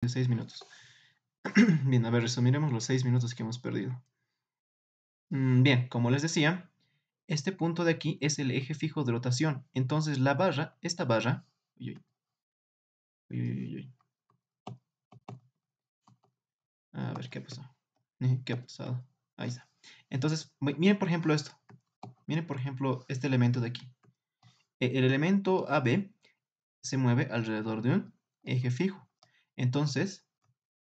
de 6 minutos. Bien, a ver, resumiremos los 6 minutos que hemos perdido. Bien, como les decía, este punto de aquí es el eje fijo de rotación. Entonces la barra, esta barra, uy, uy, uy, uy, uy. A ver, ¿qué pasó? ¿Qué ha pasado? Ahí está. Entonces, miren por ejemplo esto. Miren por ejemplo este elemento de aquí. El elemento AB se mueve alrededor de un eje fijo. Entonces,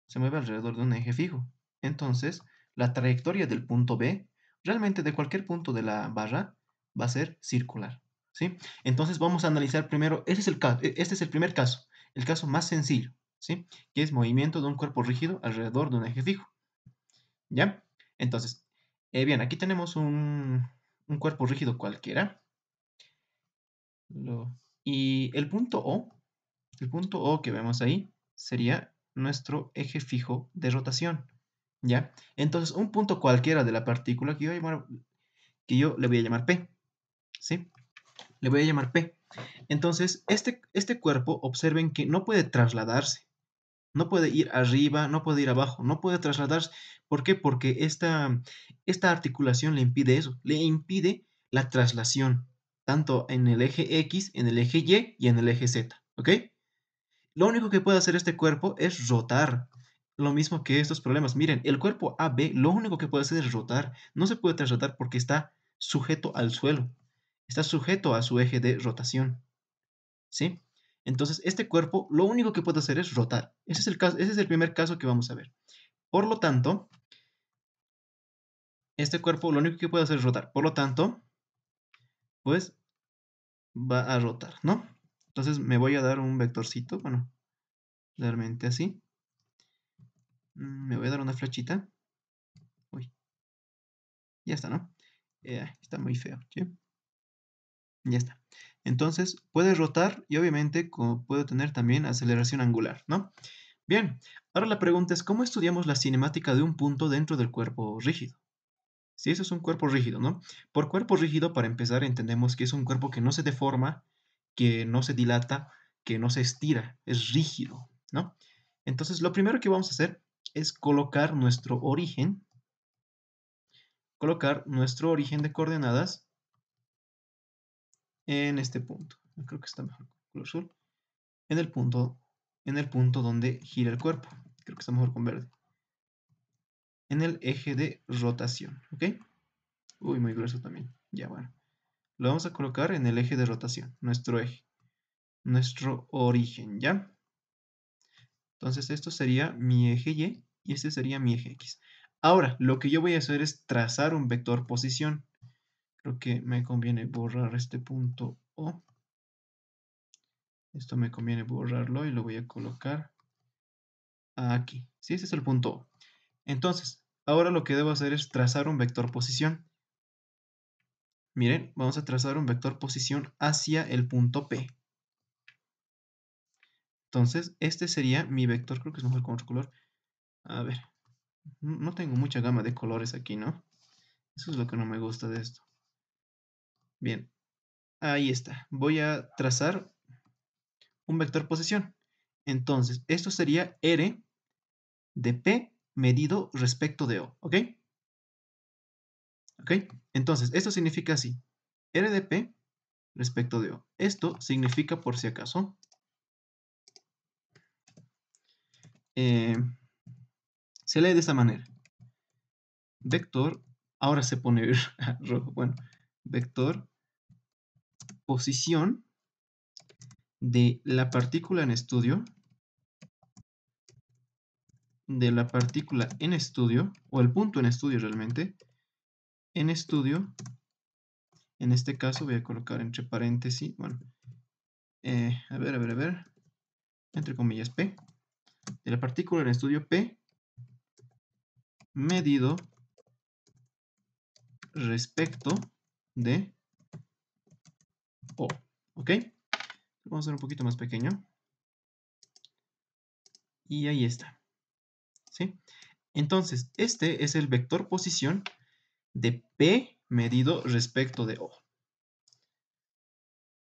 se mueve alrededor de un eje fijo. Entonces, la trayectoria del punto B, realmente de cualquier punto de la barra, va a ser circular. ¿Sí? Entonces vamos a analizar primero, este es el primer caso, el caso más sencillo, ¿sí? Que es movimiento de un cuerpo rígido alrededor de un eje fijo. ¿Ya? Entonces, bien, aquí tenemos un cuerpo rígido cualquiera. Y el punto O que vemos ahí, sería nuestro eje fijo de rotación. ¿Ya? Entonces, un punto cualquiera de la partícula que yo le voy a llamar P. ¿Sí? Le voy a llamar P. Entonces, este cuerpo, observen que no puede trasladarse. No puede ir arriba, no puede ir abajo, no puede trasladarse. ¿Por qué? Porque esta articulación le impide eso, le impide la traslación, tanto en el eje X, en el eje Y en el eje Z. ¿Ok? Lo único que puede hacer este cuerpo es rotar. Lo mismo que estos problemas. Miren, el cuerpo AB lo único que puede hacer es rotar. No se puede trasladar porque está sujeto al suelo. Está sujeto a su eje de rotación. ¿Sí? Entonces, este cuerpo lo único que puede hacer es rotar. Ese es el primer caso que vamos a ver. Por lo tanto, este cuerpo lo único que puede hacer es rotar. Por lo tanto, pues va a rotar, ¿no? Entonces me voy a dar un vectorcito, bueno, realmente así. Me voy a dar una flechita. Uy, ya está, ¿no? Está muy feo, ¿sí? Ya está. Entonces, puede rotar y obviamente puede tener también aceleración angular, ¿no? Bien, ahora la pregunta es, ¿cómo estudiamos la cinemática de un punto dentro del cuerpo rígido? Si eso es un cuerpo rígido, ¿no? Por cuerpo rígido, para empezar, entendemos que es un cuerpo que no se deforma, que no se dilata, que no se estira, es rígido, ¿no? Entonces, lo primero que vamos a hacer es colocar nuestro origen de coordenadas en este punto. Creo que está mejor con color azul. En el punto, donde gira el cuerpo. Creo que está mejor con verde. En el eje de rotación, ¿ok? Uy, muy grueso también. Ya, bueno. Lo vamos a colocar en el eje de rotación, nuestro eje, nuestro origen, ¿ya? Entonces esto sería mi eje Y y este sería mi eje X. Ahora, lo que yo voy a hacer es trazar un vector posición. Creo que me conviene borrar este punto O. Esto me conviene borrarlo y lo voy a colocar aquí. Sí, ese es el punto O. Entonces, ahora lo que debo hacer es trazar un vector posición. Miren, vamos a trazar un vector posición hacia el punto P. Entonces, este sería mi vector, creo que es mejor con otro color. A ver, no tengo mucha gama de colores aquí, ¿no? Eso es lo que no me gusta de esto. Bien, ahí está. Voy a trazar un vector posición. Entonces, esto sería R de P medido respecto de O, ¿ok? ¿Ok? Entonces, esto significa así. R de P respecto de O. Esto significa, por si acaso, eh, se lee de esta manera. Vector, ahora se pone rojo, bueno, vector posición de la partícula en estudio, o el punto en estudio realmente, en estudio, en este caso voy a colocar entre paréntesis, bueno, a ver, entre comillas P, de la partícula en estudio P, medido respecto de O, ¿ok? Vamos a hacer un poquito más pequeño. Y ahí está, ¿sí? Entonces, este es el vector posición de P medido respecto de O,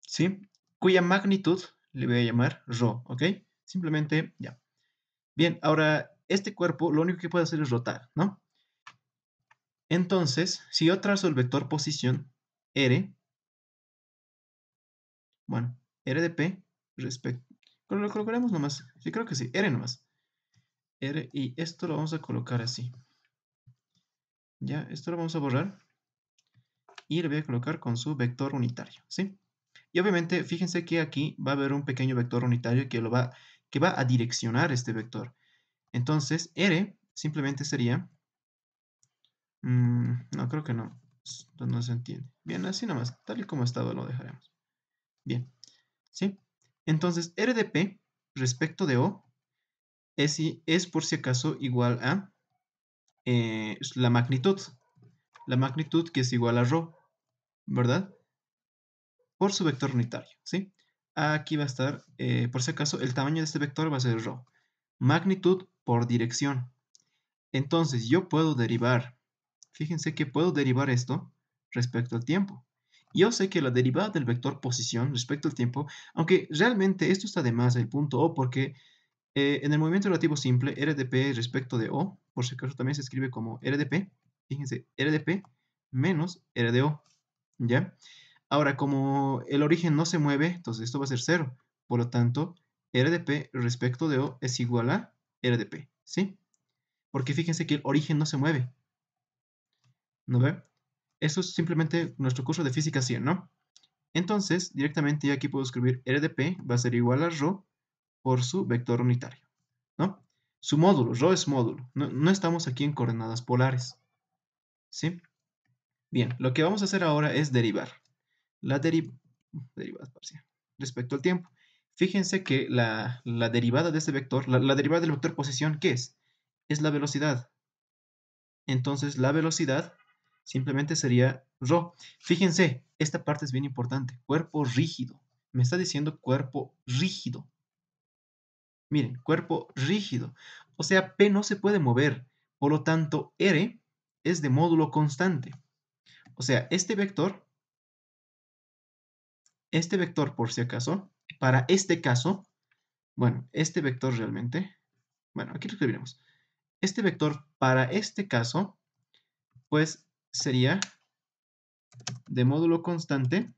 ¿sí? Cuya magnitud le voy a llamar ρ, ¿ok? Simplemente, ya. Bien, ahora este cuerpo lo único que puede hacer es rotar, ¿no? Entonces, si yo trazo el vector posición R, bueno, R de P respecto, lo colocaremos nomás, sí creo que sí, R nomás. R y esto lo vamos a colocar así. Ya, esto lo vamos a borrar y lo voy a colocar con su vector unitario, ¿sí? Y obviamente, fíjense que aquí va a haber un pequeño vector unitario que va a direccionar este vector. Entonces, R simplemente sería... no, creo que no. No se entiende. Bien, así nomás, tal y como estaba lo dejaremos. Bien, ¿sí? Entonces, R de P respecto de O es por si acaso igual a la magnitud. La magnitud que es igual a ρ, ¿verdad? Por su vector unitario, ¿sí? Aquí va a estar, por si acaso, el tamaño de este vector va a ser ρ. Magnitud por dirección. Entonces, yo puedo derivar, fíjense que puedo derivar esto respecto al tiempo. Yo sé que la derivada del vector posición respecto al tiempo, aunque realmente esto está de más, el punto O, porque en el movimiento relativo simple, R de P respecto de O, por si acaso también se escribe como R de P, fíjense, R de P menos R de O, ¿ya? Ahora, como el origen no se mueve, entonces esto va a ser 0. Por lo tanto, R de P respecto de O es igual a R de P, ¿sí? Porque fíjense que el origen no se mueve, ¿no ve? Eso es simplemente nuestro curso de física 100, ¿no? Entonces, directamente aquí puedo escribir R de P va a ser igual a ρ por su vector unitario, ¿no? Su módulo, ρ es módulo, no estamos aquí en coordenadas polares, ¿sí? Bien, lo que vamos a hacer ahora es derivar. La derivada parcial respecto al tiempo. Fíjense que la derivada de este vector, la derivada del vector posición, ¿qué es? Es la velocidad. Entonces, la velocidad simplemente sería ρ. Fíjense, esta parte es bien importante. Cuerpo rígido. Me está diciendo cuerpo rígido. Miren, cuerpo rígido. O sea, P no se puede mover. Por lo tanto, R es de módulo constante. O sea, este vector por si acaso, para este caso, bueno, este vector realmente, bueno, aquí lo escribiremos. Este vector para este caso, pues sería de módulo constante.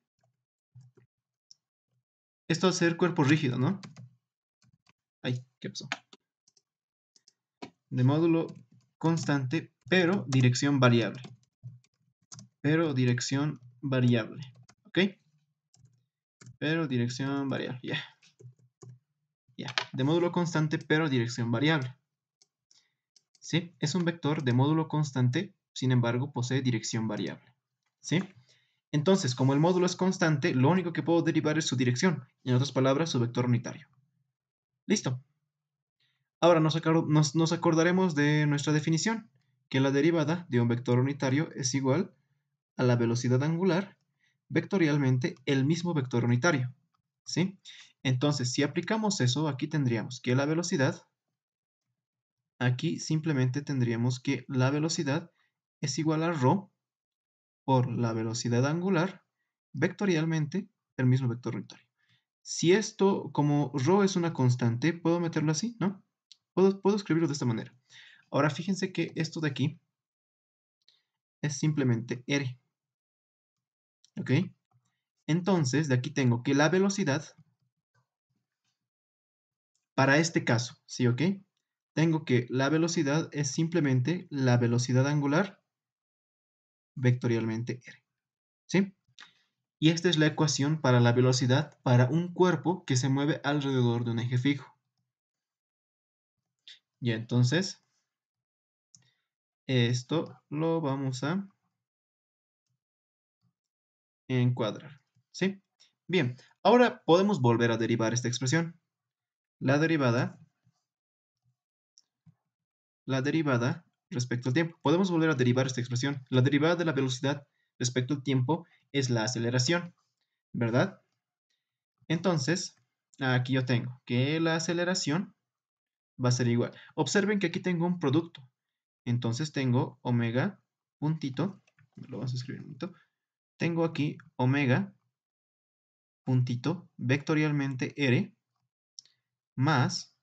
Esto va a ser cuerpo rígido, ¿no? Ay, ¿qué pasó? De módulo constante, pero dirección variable. Pero dirección variable. ¿Ok? Pero dirección variable. Ya. Ya. De módulo constante, pero dirección variable. ¿Sí? Es un vector de módulo constante, sin embargo, posee dirección variable. ¿Sí? Entonces, como el módulo es constante, lo único que puedo derivar es su dirección. En otras palabras, su vector unitario. Listo. Ahora nos acordaremos de nuestra definición, que la derivada de un vector unitario es igual a la velocidad angular vectorialmente el mismo vector unitario. ¿Sí? Entonces, si aplicamos eso, aquí tendríamos que la velocidad, aquí simplemente tendríamos que la velocidad es igual a ρ por la velocidad angular vectorialmente el mismo vector unitario. Si esto, como ρ es una constante, puedo meterlo así, ¿no? Puedo escribirlo de esta manera. Ahora fíjense que esto de aquí es simplemente R. ¿Ok? Entonces, de aquí tengo que la velocidad, para este caso, ¿sí? ¿Ok? Tengo que la velocidad es simplemente la velocidad angular vectorialmente R. ¿Sí? Y esta es la ecuación para la velocidad para un cuerpo que se mueve alrededor de un eje fijo. Y entonces, esto lo vamos a encuadrar. ¿Sí? Bien, ahora podemos volver a derivar esta expresión. La derivada respecto al tiempo. Podemos volver a derivar esta expresión. La derivada de la velocidad respecto al tiempo es la aceleración, ¿verdad? Entonces, aquí yo tengo que la aceleración va a ser igual. Observen que aquí tengo un producto. Entonces tengo omega puntito, lo vamos a escribir un momento. Tengo aquí omega puntito vectorialmente r más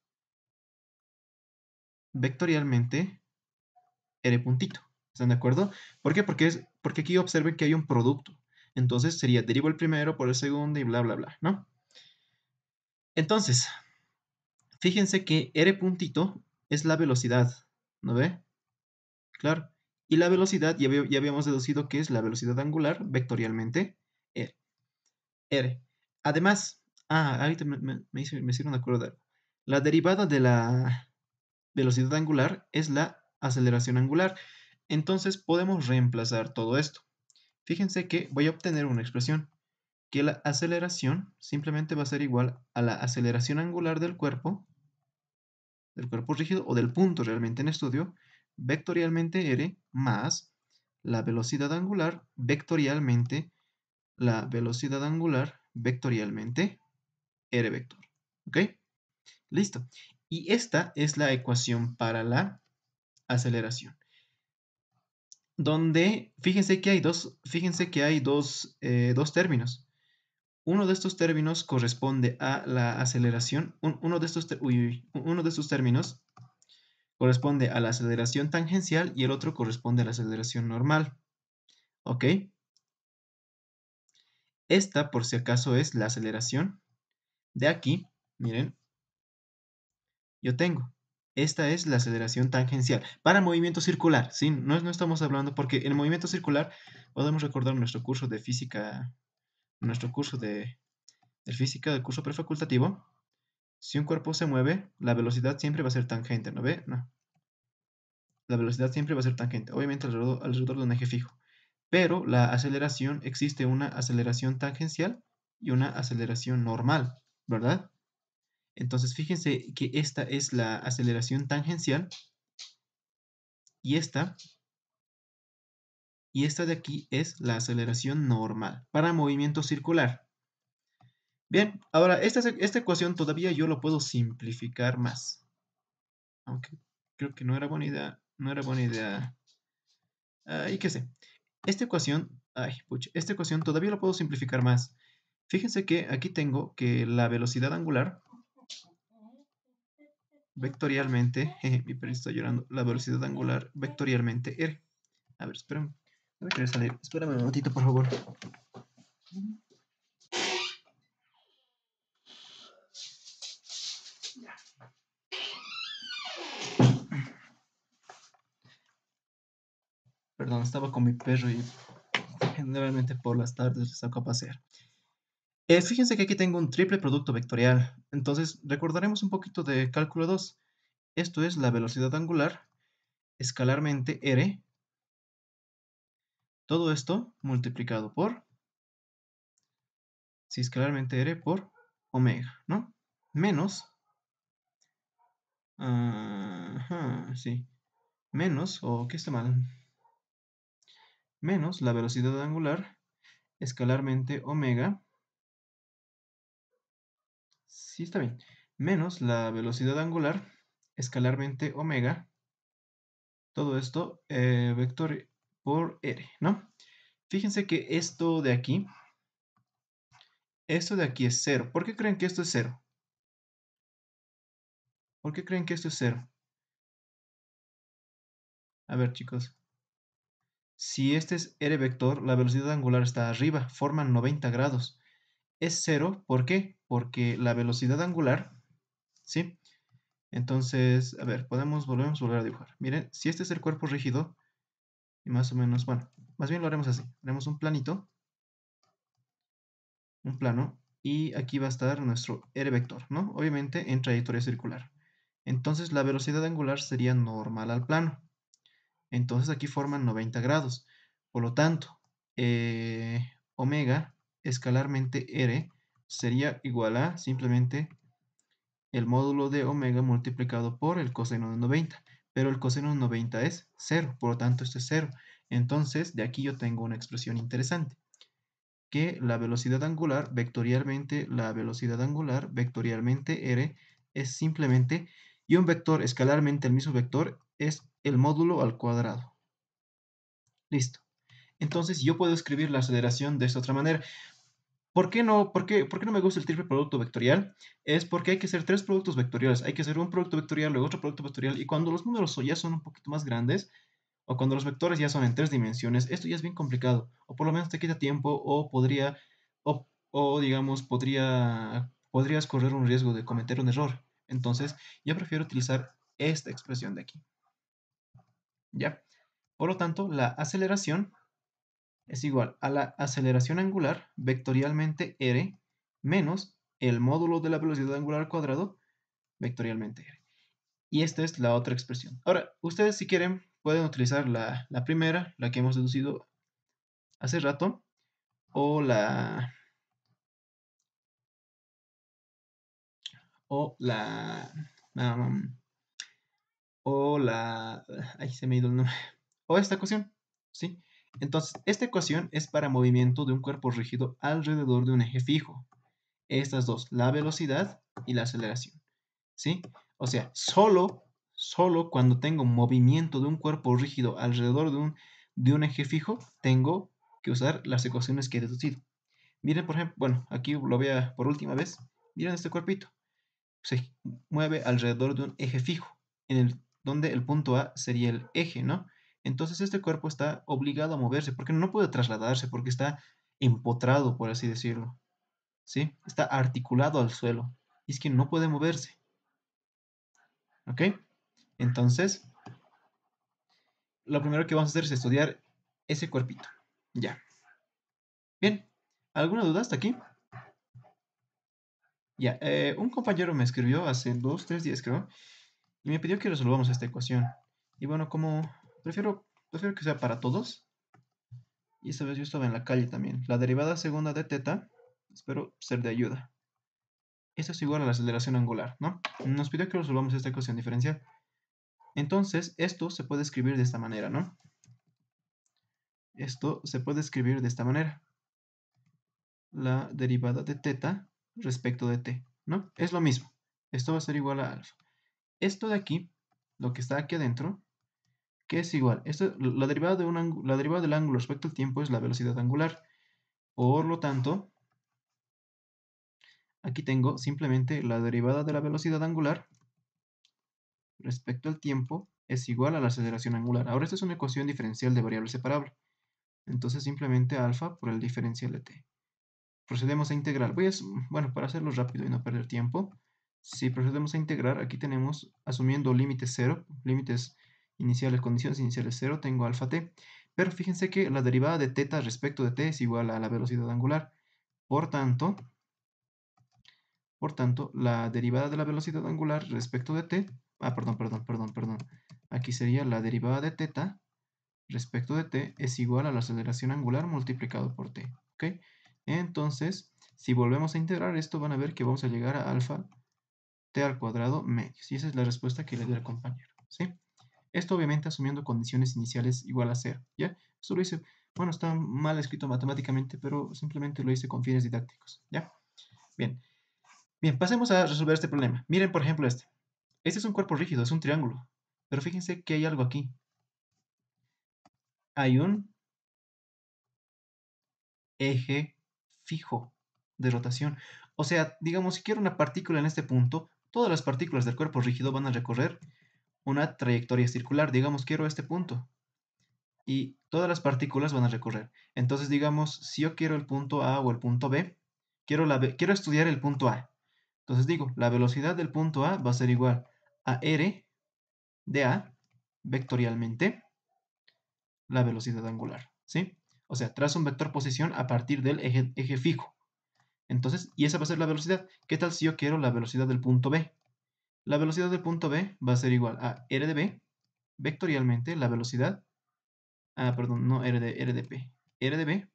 vectorialmente R puntito. ¿Están de acuerdo? ¿Por qué? Porque aquí observen que hay un producto. Entonces sería derivo el primero por el segundo y bla, bla, bla, ¿no? Entonces, fíjense que R puntito es la velocidad, ¿no ve? Claro. Y la velocidad, ya habíamos deducido que es la velocidad angular vectorialmente R. R. Además, ahorita me hicieron acordar. La derivada de la velocidad angular es la aceleración angular. Entonces podemos reemplazar todo esto. Fíjense que voy a obtener una expresión, que la aceleración simplemente va a ser igual a la aceleración angular del cuerpo rígido o del punto realmente en estudio, vectorialmente r más la velocidad angular vectorialmente r vector. ¿Ok? Listo. Y esta es la ecuación para la aceleración. Donde, fíjense que hay dos términos. Uno de estos términos corresponde a la aceleración, uno de estos términos corresponde a la aceleración tangencial y el otro corresponde a la aceleración normal. ¿Ok? Esta, por si acaso, es la aceleración. De aquí, miren, yo tengo. Esta es la aceleración tangencial para movimiento circular, ¿sí? No estamos hablando porque en el movimiento circular podemos recordar nuestro curso de física, nuestro curso de física del curso prefacultativo. Si un cuerpo se mueve, la velocidad siempre va a ser tangente, ¿no ve? No. La velocidad siempre va a ser tangente, obviamente alrededor de un eje fijo. Pero la aceleración, existe una aceleración tangencial y una aceleración normal, ¿verdad? Entonces fíjense que esta es la aceleración tangencial y esta de aquí es la aceleración normal para movimiento circular. Bien, ahora esta ecuación todavía yo lo puedo simplificar más. Aunque creo que no era buena idea. No era buena idea. Y qué sé. Esta ecuación todavía lo puedo simplificar más. Fíjense que aquí tengo que la velocidad angular vectorialmente, mi perrito está llorando, la velocidad angular vectorialmente R. A ver, espérame, no me quiere salir, espérame un momentito, por favor. Perdón, estaba con mi perro y generalmente por las tardes le saco a pasear. Fíjense que aquí tengo un triple producto vectorial, entonces recordaremos un poquito de cálculo 2. Esto es la velocidad angular escalarmente R, todo esto multiplicado por, si escalarmente R por omega, ¿no? Menos, sí, menos, o ¿qué está mal? Menos la velocidad angular escalarmente omega, sí está bien, menos la velocidad angular escalarmente omega, todo esto vector por R, ¿no? Fíjense que esto de aquí es cero. ¿Por qué creen que esto es cero? ¿Por qué creen que esto es cero? A ver, chicos. Si este es R vector, la velocidad angular está arriba, forman 90 grados. Es cero, ¿por qué? Porque la velocidad angular, ¿sí? Entonces, a ver, volvemos a volver a dibujar. Miren, si este es el cuerpo rígido, y más o menos, bueno, más bien lo haremos así. Haremos un planito, un plano, y aquí va a estar nuestro R vector, ¿no? Obviamente en trayectoria circular. Entonces la velocidad angular sería normal al plano. Entonces aquí forman 90 grados. Por lo tanto, omega escalarmente R sería igual a simplemente el módulo de omega multiplicado por el coseno de 90. Pero el coseno de 90 es 0, por lo tanto esto es 0. Entonces, de aquí yo tengo una expresión interesante, que la velocidad angular vectorialmente R es simplemente, y un vector escalarmente el mismo vector es el módulo al cuadrado. Listo. Entonces yo puedo escribir la aceleración de esta otra manera. por qué no me gusta el triple producto vectorial? Es porque hay que hacer tres productos vectoriales. Hay que hacer un producto vectorial, luego otro producto vectorial. Y cuando los números ya son un poquito más grandes, o cuando los vectores ya son en tres dimensiones, esto ya es bien complicado. O por lo menos te quita tiempo, o digamos, podrías correr un riesgo de cometer un error. Entonces, yo prefiero utilizar esta expresión de aquí. ¿Ya? Por lo tanto, la aceleración es igual a la aceleración angular vectorialmente r menos el módulo de la velocidad angular al cuadrado vectorialmente r. Y esta es la otra expresión. Ahora, ustedes si quieren pueden utilizar la primera, la que hemos deducido hace rato, o la... o la... um, o la... Ahí se me ha ido el nombre. O esta ecuación, ¿sí? Entonces, esta ecuación es para movimiento de un cuerpo rígido alrededor de un eje fijo. Estas dos, la velocidad y la aceleración, ¿sí? O sea, solo cuando tengo movimiento de un cuerpo rígido alrededor de un eje fijo, tengo que usar las ecuaciones que he deducido. Miren, por ejemplo, bueno, aquí lo veo por última vez. Miren este cuerpito. Se mueve alrededor de un eje fijo, donde el punto A sería el eje, ¿no? Entonces este cuerpo está obligado a moverse, porque no puede trasladarse, porque está empotrado, por así decirlo. ¿Sí? Está articulado al suelo. Y es que no puede moverse. ¿Ok? Entonces, lo primero que vamos a hacer es estudiar ese cuerpito. Ya. Bien. ¿Alguna duda hasta aquí? Ya. Un compañero me escribió hace 2, 3 días, creo, y me pidió que resolvamos esta ecuación. Y bueno, como prefiero que sea para todos. Y esta vez yo estaba en la calle también. La derivada segunda de teta, espero ser de ayuda. Esto es igual a la aceleración angular, ¿no? Nos pidió que resolvamos esta ecuación diferencial. Entonces, esto se puede escribir de esta manera, ¿no? Esto se puede escribir de esta manera. La derivada de teta respecto de t, ¿no? Es lo mismo. Esto va a ser igual a alfa. Esto de aquí, lo que está aquí adentro, que es igual. La derivada del ángulo respecto al tiempo es la velocidad angular. Por lo tanto, aquí tengo simplemente la derivada de la velocidad angular respecto al tiempo es igual a la aceleración angular. Ahora esta es una ecuación diferencial de variable separable. Entonces simplemente alfa por el diferencial de t. Procedemos a integrar. Bueno, para hacerlo rápido y no perder tiempo, si procedemos a integrar, aquí tenemos, asumiendo límites 0, límites iniciales, condiciones iniciales 0, tengo alfa t. Pero fíjense que la derivada de teta respecto de t es igual a la velocidad angular. Por tanto, la derivada de la velocidad angular respecto de t, perdón. Aquí sería la derivada de teta respecto de t es igual a la aceleración angular multiplicado por t. ¿Ok? Entonces, si volvemos a integrar esto, van a ver que vamos a llegar a alfa t al cuadrado medios. Y esa es la respuesta que le dio el compañero. ¿Sí? Esto obviamente asumiendo condiciones iniciales igual a 0. ¿Ya? Esto lo hice, bueno, está mal escrito matemáticamente, pero simplemente lo hice con fines didácticos. ¿Ya? Bien. Bien, pasemos a resolver este problema. Miren, por ejemplo, este. Este es un cuerpo rígido, es un triángulo. Pero fíjense que hay algo aquí. Hay un eje fijo de rotación. O sea, digamos, si quiero una partícula en este punto, todas las partículas del cuerpo rígido van a recorrer una trayectoria circular. Digamos, quiero este punto. Y todas las partículas van a recorrer. Entonces, digamos, si yo quiero el punto A o el punto B, quiero estudiar el punto A. Entonces digo, la velocidad del punto A va a ser igual a R de A vectorialmente la velocidad angular, ¿sí? O sea, trazo un vector posición a partir del eje fijo. Entonces, y esa va a ser la velocidad. ¿Qué tal si yo quiero la velocidad del punto B? La velocidad del punto B va a ser igual a R de B vectorialmente la velocidad, perdón, no R de P, R de B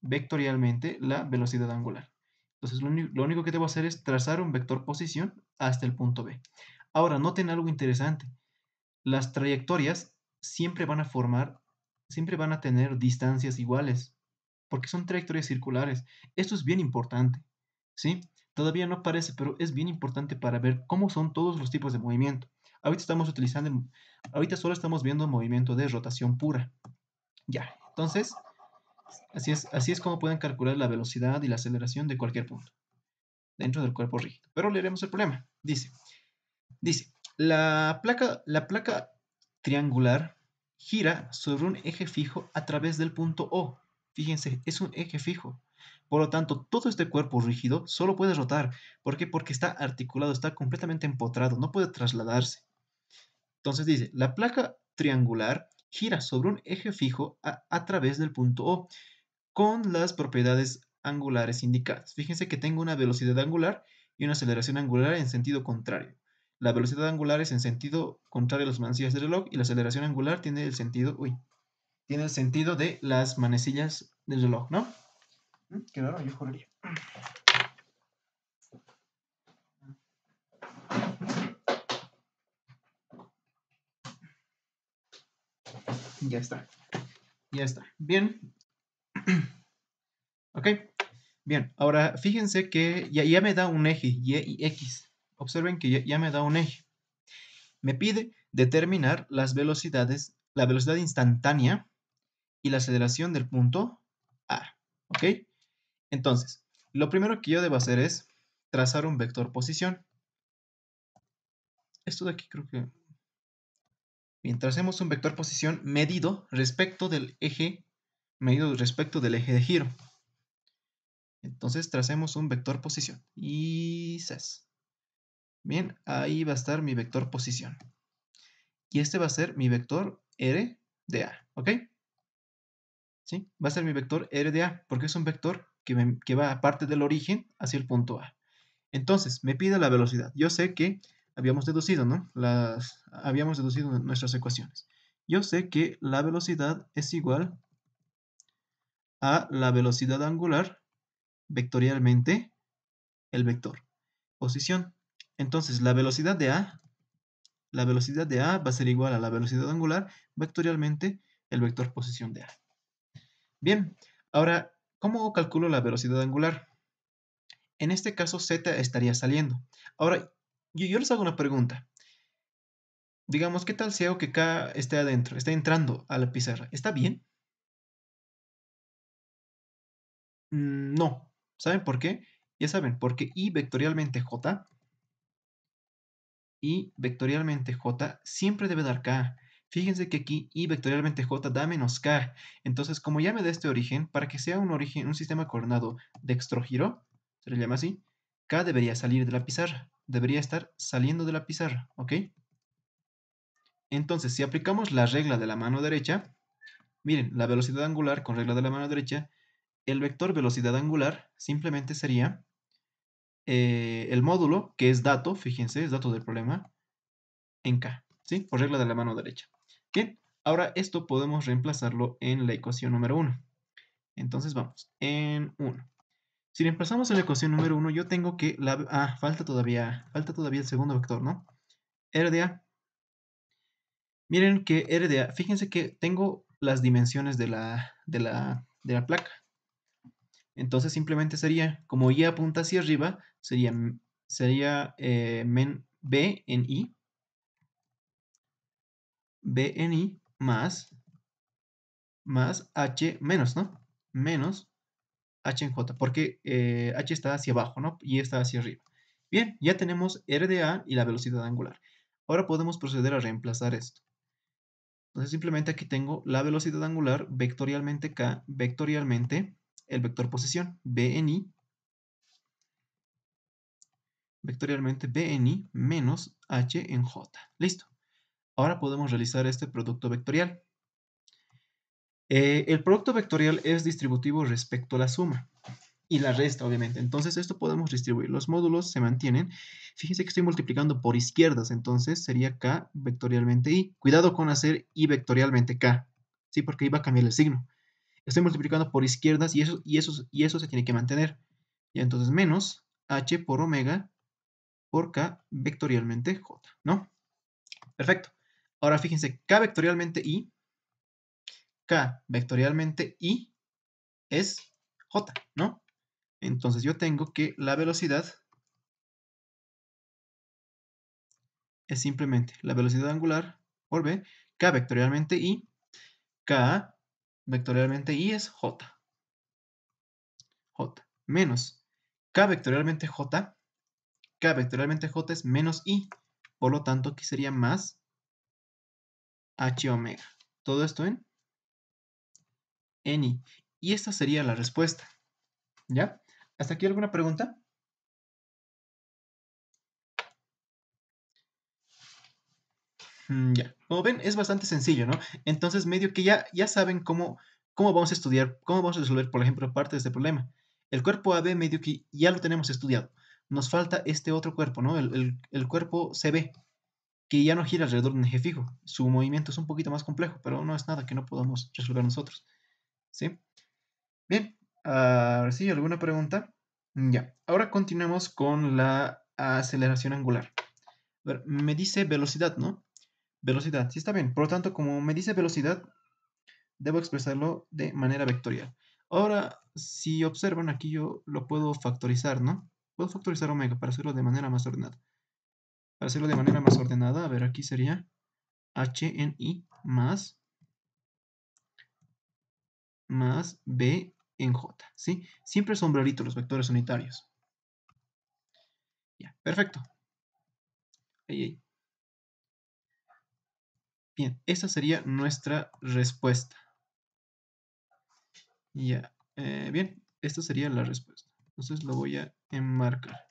vectorialmente la velocidad angular. Entonces, lo único que debo hacer es trazar un vector posición hasta el punto B. Ahora, noten algo interesante. Las trayectorias siempre van a tener distancias iguales, porque son trayectorias circulares. Esto es bien importante, ¿sí? Todavía no parece, pero es bien importante para ver cómo son todos los tipos de movimiento. Ahorita solo estamos viendo movimiento de rotación pura. Ya, entonces, Así es como pueden calcular la velocidad y la aceleración de cualquier punto dentro del cuerpo rígido. Pero leeremos el problema. Dice, la placa triangular gira sobre un eje fijo a través del punto O. Fíjense, es un eje fijo. Por lo tanto, todo este cuerpo rígido solo puede rotar. ¿Por qué? Porque está articulado, está completamente empotrado, no puede trasladarse. Entonces dice, la placa triangular gira sobre un eje fijo a través del punto O con las propiedades angulares indicadas. Fíjense que tengo una velocidad angular y una aceleración angular en sentido contrario. La velocidad angular es en sentido contrario a las manecillas del reloj y la aceleración angular tiene el sentido, tiene el sentido de las manecillas del reloj, ¿no? Qué raro, yo juraría. Ya está. Ya está. Bien. Ok. Bien. Ahora fíjense que ya me da un eje, Y y X. Observen que ya me da un eje. Me pide determinar las velocidades, la velocidad instantánea y la aceleración del punto A. ¿Ok? Entonces, lo primero que yo debo hacer es trazar un vector posición. Esto de aquí creo que... Bien, tracemos un vector posición medido respecto del eje de giro. Entonces, tracemos un vector posición. Y ses. Bien, ahí va a estar mi vector posición. Y este va a ser mi vector R de A. ¿Ok? ¿Sí? Va a ser mi vector R de A, porque es un vector que va a parte del origen hacia el punto A. Entonces, me pide la velocidad. Yo sé que habíamos deducido, ¿no? Habíamos deducido nuestras ecuaciones. Yo sé que la velocidad es igual a la velocidad angular vectorialmente el vector posición. Entonces, la velocidad de A va a ser igual a la velocidad angular vectorialmente el vector posición de A. Bien, ahora, ¿cómo calculo la velocidad angular? En este caso, z estaría saliendo. Ahora, yo les hago una pregunta. Digamos, ¿qué tal si hago que K esté adentro, esté entrando a la pizarra? ¿Está bien? No. ¿Saben por qué? Ya saben, porque I vectorialmente J siempre debe dar K. Fíjense que aquí I vectorialmente J da menos K. Entonces, como ya me da este origen, para que sea un origen, un sistema coordenado dextrogiro, se le llama así, K debería salir de la pizarra. Debería estar saliendo de la pizarra, ¿ok? Entonces, si aplicamos la regla de la mano derecha, miren, la velocidad angular con regla de la mano derecha, el vector velocidad angular simplemente sería el módulo, que es dato, fíjense, es dato del problema, en K, ¿sí? Por regla de la mano derecha. Bien, ahora esto podemos reemplazarlo en la ecuación número 1. Entonces vamos, en 1. Si reemplazamos en la ecuación número 1, yo tengo que... falta todavía el segundo vector, ¿no? R de A. Miren que R de A, fíjense que tengo las dimensiones de la placa. Entonces simplemente sería, como Y apunta hacia arriba, sería B en I más H menos, ¿no? Menos H en J, porque H está hacia abajo, ¿no? Y está hacia arriba. Bien, ya tenemos R de A y la velocidad angular. Ahora podemos proceder a reemplazar esto. Entonces simplemente aquí tengo la velocidad angular vectorialmente K, vectorialmente el vector posición, B en I, vectorialmente B en I menos H en J. Listo. Ahora podemos realizar este producto vectorial. El producto vectorial es distributivo respecto a la suma y la resta, obviamente. Entonces, esto podemos distribuir. Los módulos se mantienen. Fíjense que estoy multiplicando por izquierdas, entonces sería K vectorialmente I. Cuidado con hacer I vectorialmente K, ¿sí? Porque iba a cambiar el signo. Estoy multiplicando por izquierdas y eso se tiene que mantener. Y entonces menos H por omega por K vectorialmente J, ¿no? Perfecto. Ahora fíjense, K vectorialmente I es J, ¿no? Entonces yo tengo que la velocidad es simplemente la velocidad angular por B, K vectorialmente I es J. J, menos K vectorialmente J. K vectorialmente J es menos I. Por lo tanto, aquí sería más H omega. Todo esto en I. Y esta sería la respuesta. ¿Ya? ¿Hasta aquí alguna pregunta? Ya. Como ven, es bastante sencillo, ¿no? Entonces, medio que ya saben cómo vamos a estudiar, cómo vamos a resolver, por ejemplo, parte de este problema. El cuerpo AB medio que ya lo tenemos estudiado. Nos falta este otro cuerpo, ¿no? El cuerpo CB, que ya no gira alrededor de un eje fijo. Su movimiento es un poquito más complejo, pero no es nada que no podamos resolver nosotros. ¿Sí? Bien. Ahora sí, ¿alguna pregunta? Ya. Ahora continuemos con la aceleración angular. A ver, me dice velocidad, ¿no? Velocidad, sí está bien. Por lo tanto, como me dice velocidad, debo expresarlo de manera vectorial. Ahora, si observan, aquí yo lo puedo factorizar, ¿no? Puedo factorizar omega para hacerlo de manera más ordenada. Para hacerlo de manera más ordenada, a ver, aquí sería h en i más b en j, ¿sí? Siempre sombrerito los vectores unitarios. Ya, perfecto. Ahí. Bien, esa sería nuestra respuesta. Ya, bien, esta sería la respuesta. Entonces lo voy a enmarcar.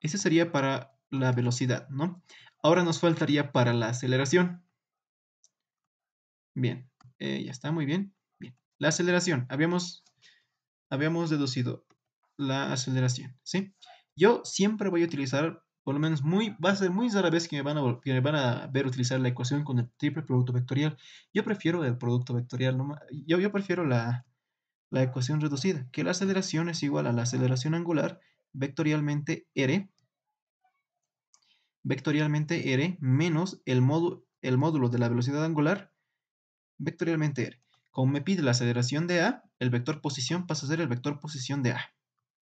Ese sería para la velocidad, ¿no? Ahora nos faltaría para la aceleración. Bien, ya está, muy bien. Bien, la aceleración. Habíamos deducido la aceleración, ¿sí? Yo siempre voy a utilizar, por lo menos va a ser muy rara vez que me van a ver utilizar la ecuación con el triple producto vectorial. Yo prefiero el producto vectorial, ¿no? Yo prefiero la ecuación reducida, que la aceleración es igual a la aceleración angular vectorialmente R menos el módulo de la velocidad angular vectorialmente R. Como me pide la aceleración de A, el vector posición pasa a ser el vector posición de A.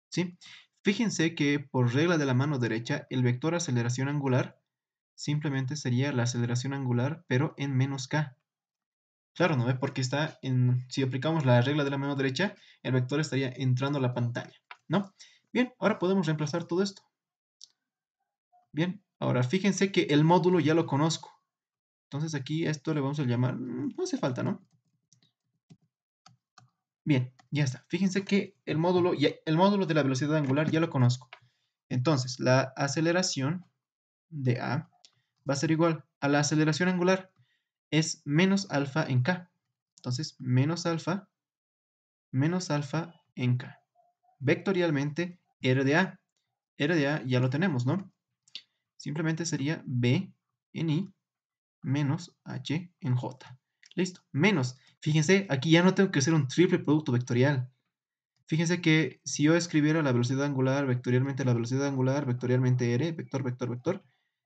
¿Sí? Fíjense que por regla de la mano derecha, el vector aceleración angular simplemente sería la aceleración angular, pero en menos K. Claro, ¿no ve? Porque si aplicamos la regla de la mano derecha, el vector estaría entrando a la pantalla, ¿no? Bien, ahora podemos reemplazar todo esto. Bien, ahora fíjense que el módulo ya lo conozco. Entonces aquí a esto le vamos a llamar, no hace falta, ¿no? Bien, ya está. Fíjense que el módulo de la velocidad angular ya lo conozco. Entonces, la aceleración de A va a ser igual a la aceleración angular. Es menos alfa en K. Entonces, menos alfa en K. Vectorialmente, R de A. R de A ya lo tenemos, ¿no? Simplemente sería B en I menos H en J. Listo, menos. Fíjense, aquí ya no tengo que hacer un triple producto vectorial. Fíjense que si yo escribiera la velocidad angular vectorialmente la velocidad angular vectorialmente R, vector, vector, vector,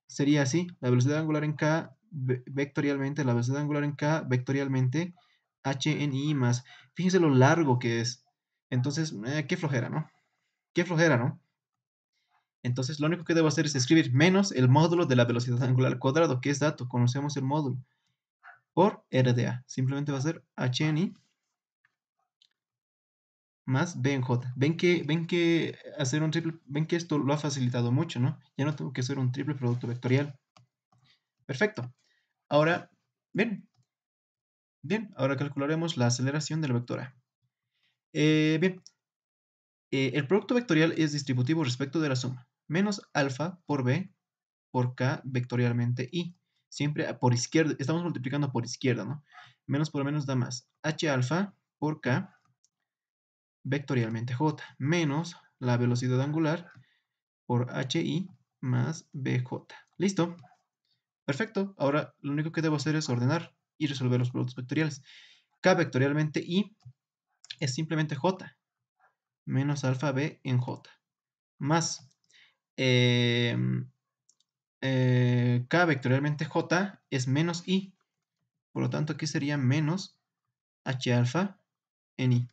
sería así. La velocidad angular en K vectorialmente, la velocidad angular en K vectorialmente H en I más. Fíjense lo largo que es. Entonces, qué flojera, ¿no? Qué flojera, ¿no? Entonces, lo único que debo hacer es escribir menos el módulo de la velocidad angular al cuadrado, que es dato, conocemos el módulo, por R de A. Simplemente va a ser H en I más B en J. Ven que esto lo ha facilitado mucho, ¿no? Ya no tengo que hacer un triple producto vectorial. Perfecto. Ahora, bien, ahora calcularemos la aceleración del vector A. Bien, el producto vectorial es distributivo respecto de la suma. Menos alfa por B por K vectorialmente I. Siempre por izquierda, estamos multiplicando por izquierda, ¿no? Menos por menos da más. H alfa por K vectorialmente J. Menos la velocidad angular por HI más BJ. ¿Listo? Perfecto. Ahora lo único que debo hacer es ordenar y resolver los productos vectoriales. K vectorialmente I es simplemente J menos alfa B en J. Más K vectorialmente J es menos I. Por lo tanto, aquí sería menos H alfa en I.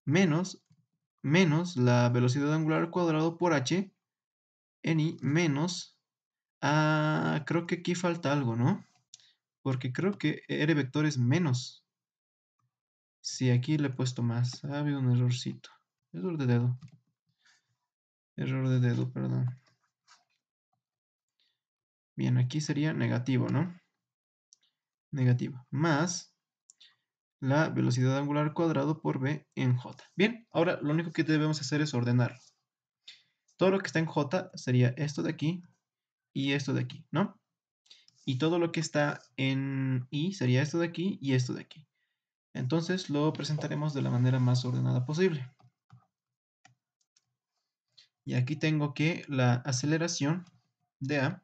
Menos la velocidad angular al cuadrado por H en I menos... creo que aquí falta algo, ¿no? Porque creo que R vector es menos. Sí, aquí le he puesto más. Ha habido un errorcito. Error de dedo. Error de dedo, perdón. Bien, aquí sería negativo, ¿no? Negativo. Más la velocidad angular cuadrado por b en j. Bien, ahora lo único que debemos hacer es ordenarlo. Todo lo que está en j sería esto de aquí y esto de aquí, ¿no? Y todo lo que está en i sería esto de aquí y esto de aquí. Entonces lo presentaremos de la manera más ordenada posible. Y aquí tengo que la aceleración de a,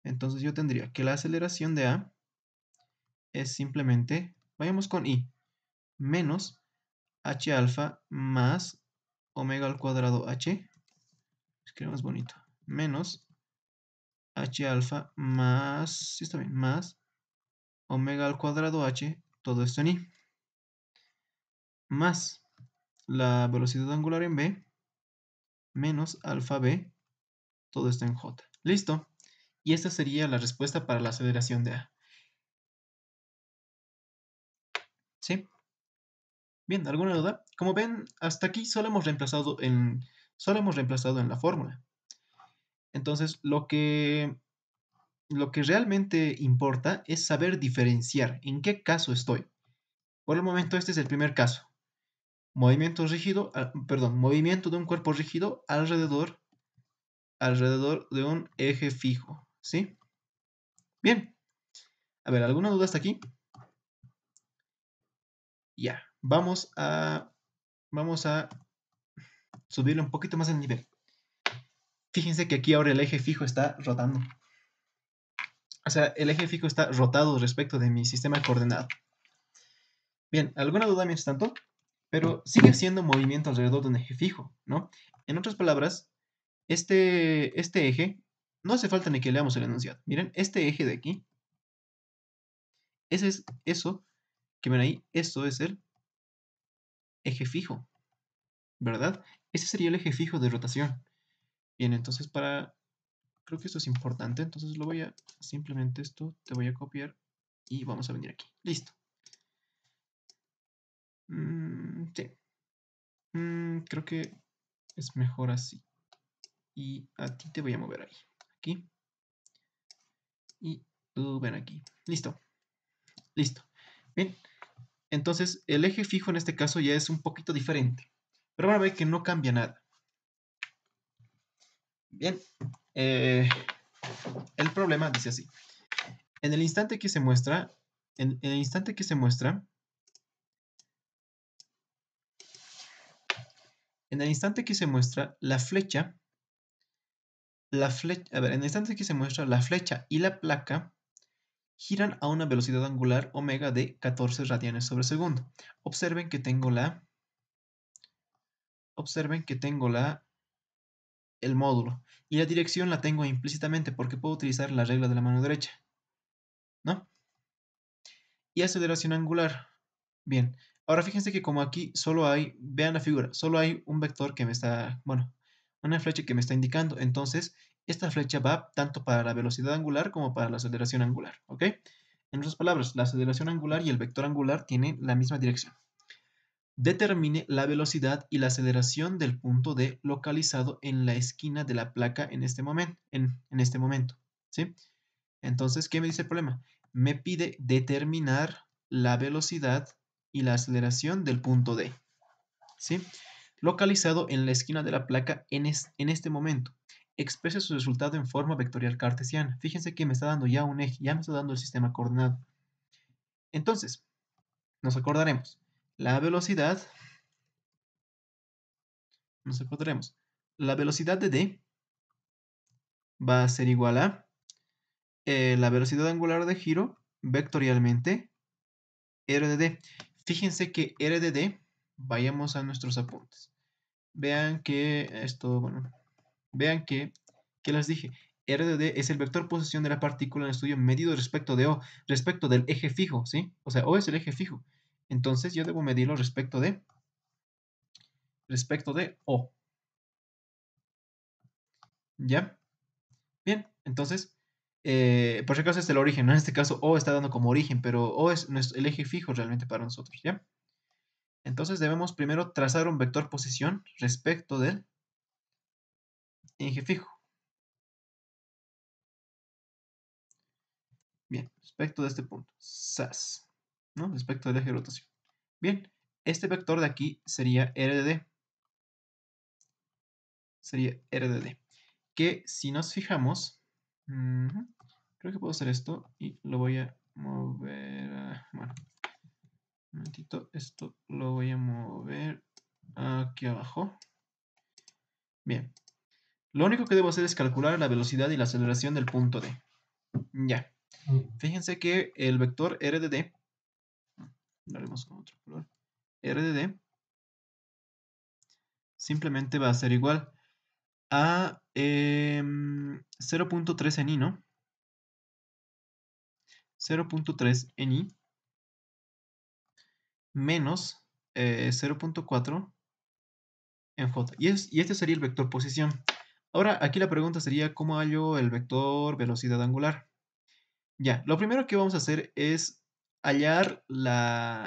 entonces yo tendría que la aceleración de a es simplemente, vayamos con i, menos h alfa más omega al cuadrado h, escribamos bonito, menos h alfa más, sí está bien, más omega al cuadrado h, todo esto en i, más la velocidad angular en b, menos alfa b, todo esto en j. Listo. Y esta sería la respuesta para la aceleración de a. ¿Sí? Bien, ¿alguna duda? Como ven, hasta aquí solo hemos reemplazado en la fórmula. Entonces, lo que realmente importa es saber diferenciar en qué caso estoy. Por el momento, este es el primer caso. Movimiento rígido, perdón, movimiento de un cuerpo rígido alrededor de un eje fijo. ¿Sí? Bien. A ver, ¿alguna duda hasta aquí? Ya. Vamos a subirle un poquito más el nivel. Fíjense que aquí ahora el eje fijo está rotando. O sea, el eje fijo está rotado respecto de mi sistema coordenado. Bien, ¿alguna duda mientras tanto? Pero sigue siendo movimiento alrededor de un eje fijo, ¿no? En otras palabras, este eje, no hace falta ni que leamos el enunciado. Miren, este eje de aquí, ese es eso que ven ahí, esto es el eje fijo, ¿verdad? Ese sería el eje fijo de rotación. Bien, entonces creo que esto es importante, entonces simplemente esto te voy a copiar y vamos a venir aquí. Listo. Sí. Creo que es mejor así. Y a ti te voy a mover ahí. Aquí. Y tú ven aquí. Listo. Listo. Bien. Entonces, el eje fijo en este caso ya es un poquito diferente. Pero van a ver que no cambia nada. Bien. El problema dice así. En el instante que se muestra, en el instante que se muestra, en el instante que se muestra a ver, en el instante que se muestra la flecha y la placa giran a una velocidad angular omega de 14 radianes sobre segundo. Observen que tengo el módulo y la dirección la tengo implícitamente porque puedo utilizar la regla de la mano derecha, ¿no? Y aceleración angular. Bien, ahora fíjense que como aquí vean la figura, solo hay un vector que me está, bueno, una flecha que me está indicando. Entonces, esta flecha va tanto para la velocidad angular como para la aceleración angular, ¿ok? En otras palabras, la aceleración angular y el vector angular tienen la misma dirección. Determine la velocidad y la aceleración del punto D localizado en la esquina de la placa en este momento, ¿sí? Entonces, ¿qué me dice el problema? Me pide determinar la velocidad y la aceleración del punto D, ¿sí? Localizado en la esquina de la placa en este momento. Exprese su resultado en forma vectorial cartesiana. Fíjense que me está dando ya un eje, ya me está dando el sistema coordenado. Entonces, nos acordaremos. La velocidad, la velocidad de D va a ser igual a la velocidad angular de giro vectorialmente R de D. Fíjense que R de D, vayamos a nuestros apuntes. Vean que esto, bueno, vean que les dije, R de D es el vector posición de la partícula en el estudio medido respecto de O, respecto del eje fijo, ¿sí? O sea, O es el eje fijo. Entonces yo debo medirlo respecto de O. ¿Ya? Bien, entonces Por si acaso es el origen, ¿no? En este caso O está dando como origen, pero O es el eje fijo realmente para nosotros, ¿ya? Entonces debemos primero trazar un vector posición respecto del eje fijo. Bien, respecto de este punto, SAS, ¿no? Respecto del eje de rotación. Bien, este vector de aquí sería R de D. Sería R de D. Que si nos fijamos, creo que puedo hacer esto y lo voy a mover. Bueno, un momentito, esto lo voy a mover aquí abajo. Bien, lo único que debo hacer es calcular la velocidad y la aceleración del punto D. Ya, fíjense que el vector R de D, lo haremos con otro color, R de D simplemente va a ser igual a 0.3 en I, ¿no? 0.3 en I menos 0.4 en J. Y este sería el vector posición. Ahora, aquí la pregunta sería, ¿cómo hallo el vector velocidad angular? Ya, lo primero que vamos a hacer es hallar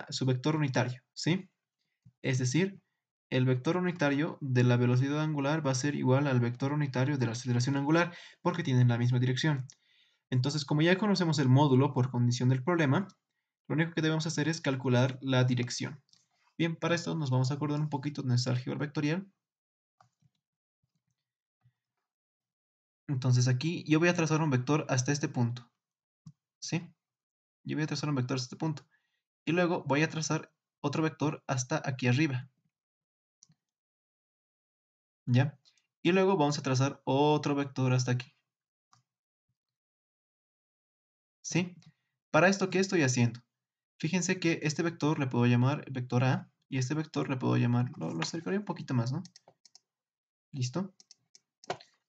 su vector unitario, ¿sí? Es decir, el vector unitario de la velocidad angular va a ser igual al vector unitario de la aceleración angular, porque tienen la misma dirección. Entonces, como ya conocemos el módulo por condición del problema, lo único que debemos hacer es calcular la dirección. Bien, para esto nos vamos a acordar un poquito de nuestra álgebra vectorial. Entonces aquí yo voy a trazar un vector hasta este punto, ¿sí? Yo voy a trazar un vector hasta este punto. Y luego voy a trazar otro vector hasta aquí arriba, ¿ya? Y luego vamos a trazar otro vector hasta aquí, ¿sí? Para esto, ¿qué estoy haciendo? Fíjense que este vector le puedo llamar vector A y este vector le puedo llamar, lo acercaré un poquito más, ¿no? ¿Listo?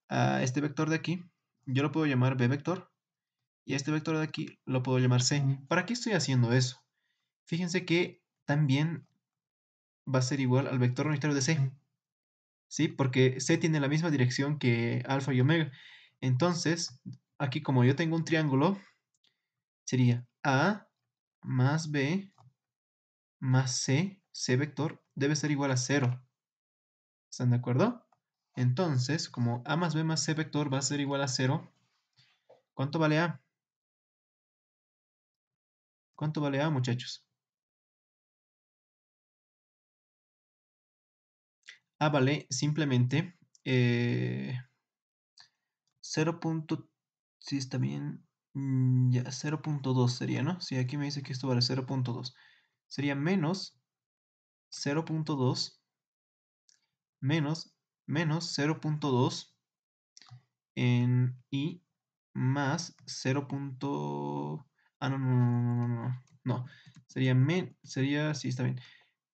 A este vector de aquí, yo lo puedo llamar B vector y a este vector de aquí lo puedo llamar C. ¿Para qué estoy haciendo eso? Fíjense que también va a ser igual al vector unitario de C, ¿sí? Porque C tiene la misma dirección que alfa y omega. Entonces, aquí como yo tengo un triángulo, sería A más B más C, C vector, debe ser igual a 0. ¿Están de acuerdo? Entonces, como A más B más C vector va a ser igual a 0, ¿cuánto vale A? ¿Cuánto vale A, muchachos? A vale simplemente 0. Sí, está bien. Ya, 0.2 sería, ¿no? Sí, aquí me dice que esto vale 0.2. Sería menos 0.2 menos 0.2 en I más 0. Ah, no, no, no, no, no, no. No. Sería, sí, está bien.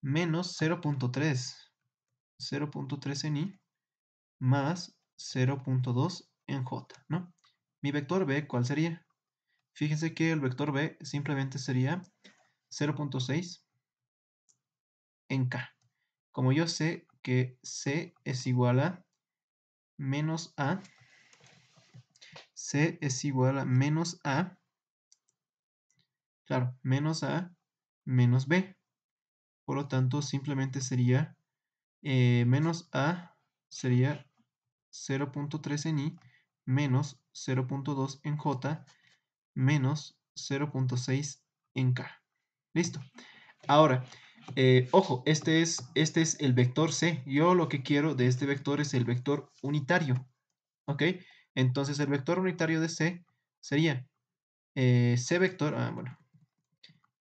Menos 0.3. 0.3 en I más 0.2 en J, ¿no? Mi vector B, ¿cuál sería? Fíjense que el vector B simplemente sería 0.6 en K. Como yo sé que C es igual a menos A, C es igual a menos A, claro, menos A menos B. Por lo tanto, simplemente sería menos A sería 0.3 en I menos 0.2 en J menos 0.6 en K. Listo. Ahora, ojo, este es el vector C. Yo lo que quiero de este vector es el vector unitario. ¿Ok? Entonces el vector unitario de C sería C vector. Bueno.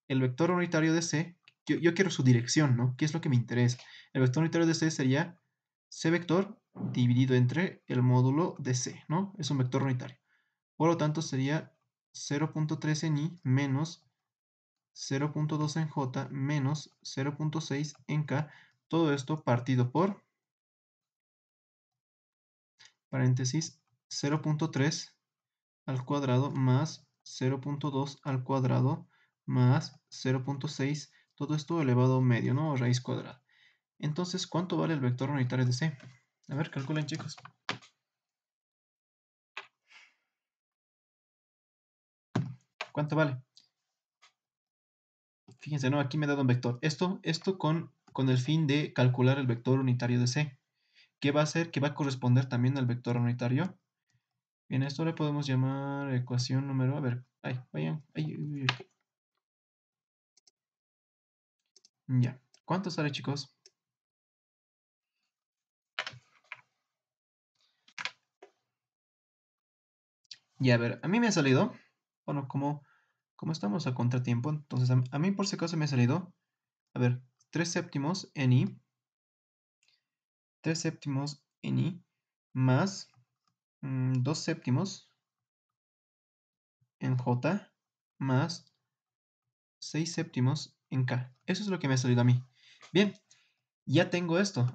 El vector unitario de C, yo quiero su dirección, ¿no? ¿Qué es lo que me interesa? El vector unitario de C sería C vector dividido entre el módulo de C, ¿no? Es un vector unitario. Por lo tanto, sería 0.3 en I menos 0.2 en J menos 0.6 en K. Todo esto partido por, paréntesis, 0.3 al cuadrado más 0.2 al cuadrado más 0.6. Todo esto elevado a medio, ¿no? Raíz cuadrada. Entonces, ¿cuánto vale el vector unitario de C? A ver, calculen, chicos. ¿Cuánto vale? Fíjense, no, aquí me ha dado un vector. Esto con el fin de calcular el vector unitario de C. ¿Qué va a hacer? Que va a corresponder también al vector unitario. Bien, esto le podemos llamar ecuación número... A ver, ay, vayan. Ay, uy, uy. Ya. ¿Cuánto sale, chicos? Y a ver, a mí me ha salido... Bueno, como estamos a contratiempo, entonces a mí por si acaso me ha salido... A ver, 3 séptimos en I. 3 séptimos en I más 2 séptimos en J más 6 séptimos en K. Eso es lo que me ha salido a mí. Bien, ya tengo esto.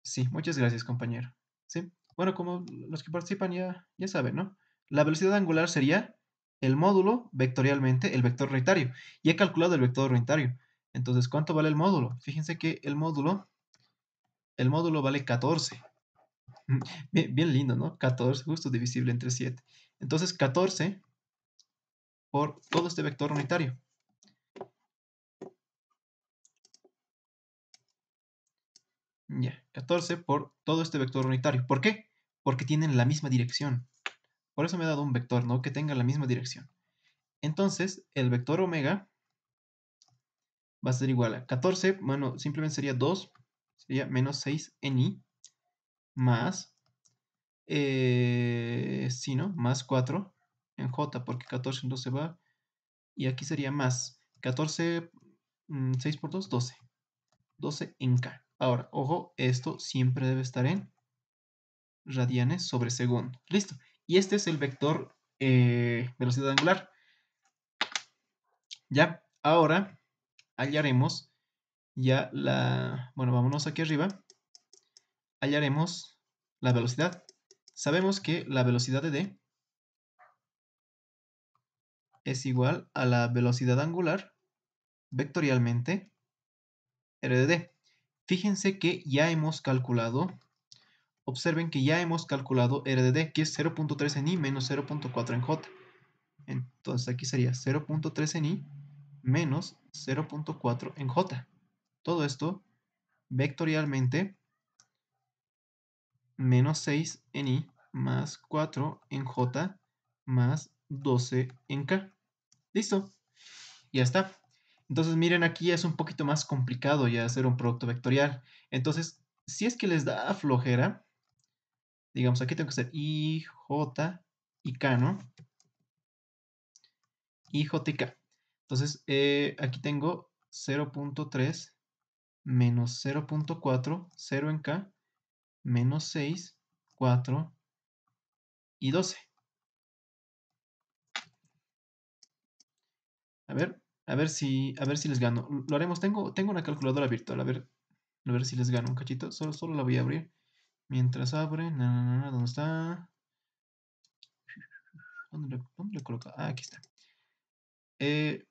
Sí, muchas gracias, compañero. Sí, bueno, como los que participan ya saben, ¿no? La velocidad angular sería el módulo vectorialmente, el vector unitario. Y he calculado el vector unitario. Entonces, ¿cuánto vale el módulo? Fíjense que el módulo vale 14. Bien, bien lindo, ¿no? 14, justo divisible entre 7. Entonces, 14 por todo este vector unitario. Ya, 14 por todo este vector unitario. ¿Por qué? Porque tienen la misma dirección. Por eso me he dado un vector, ¿no? Que tenga la misma dirección. Entonces, el vector omega va a ser igual a 14, bueno, simplemente sería 2, sería menos 6 en i, más, sí, ¿no? Más 4 en j, porque 14 en 2 se va, y aquí sería más 14, 6 por 2, 12. 12 en K. Ahora, ojo, esto siempre debe estar en radianes sobre segundo. Listo. Y este es el vector velocidad angular. Ya, ahora hallaremos ya bueno, vámonos aquí arriba. Hallaremos la velocidad. Sabemos que la velocidad de D es igual a la velocidad angular vectorialmente R de D. Fíjense que ya hemos calculado. Observen que ya hemos calculado R de D, que es 0.3 en I menos 0.4 en J. Entonces aquí sería 0.3 en I menos 0.4 en J. Todo esto vectorialmente menos 6 en I más 4 en J más 12 en K. Listo, ya está. Entonces miren, aquí es un poquito más complicado ya hacer un producto vectorial. Entonces, si es que les da flojera, digamos, aquí tengo que hacer I, J y K, ¿no? I, J y K. Entonces, aquí tengo 0.3 menos 0.4, 0 en K, menos 6, 4 y 12. A ver, a ver si les gano. Lo haremos, tengo una calculadora virtual, a ver si les gano un cachito. Solo la voy a abrir. Mientras abre, ¿dónde está? ¿Dónde le coloco? Ah, aquí está. Eh,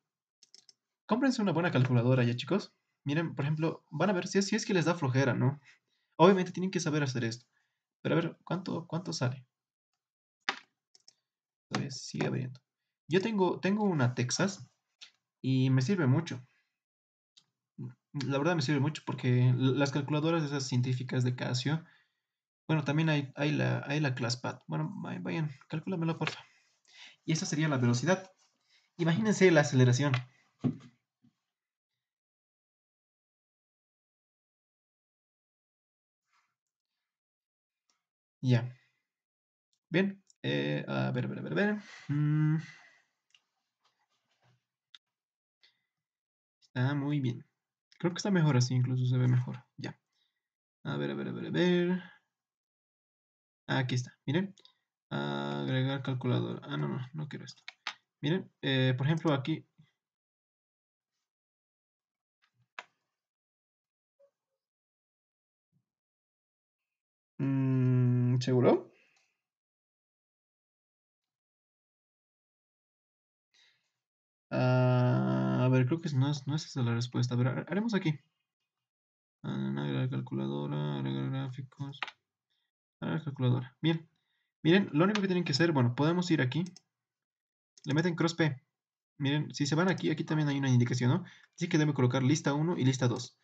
cómprense una buena calculadora ya, chicos. Miren, por ejemplo, van a ver si es que les da flojera, ¿no? Obviamente tienen que saber hacer esto. Pero a ver, ¿cuánto sale? Todavía sigue abriendo. Yo tengo una Texas y me sirve mucho. La verdad me sirve mucho porque las calculadoras esas científicas de Casio, bueno, también hay la ClassPad. Bueno, vayan, calcúlamelo, porfa. Y esa sería la velocidad. Imagínense la aceleración. Ya. Bien. A ver. Está muy bien. Creo que está mejor así, incluso se ve mejor. Ya. A ver. Aquí está. Miren. Agregar calculadora. No quiero esto. Miren, por ejemplo, aquí. ¿Seguro? A ver, creo que no es esa la respuesta. A ver, haremos aquí. Agregar calculadora, agregar gráficos. Agregar calculadora. Bien. Miren, lo único que tienen que hacer, bueno, podemos ir aquí. Le meten cross P. miren, si se van aquí, aquí también hay una indicación, ¿no? Así que debe colocar lista 1 y lista 2.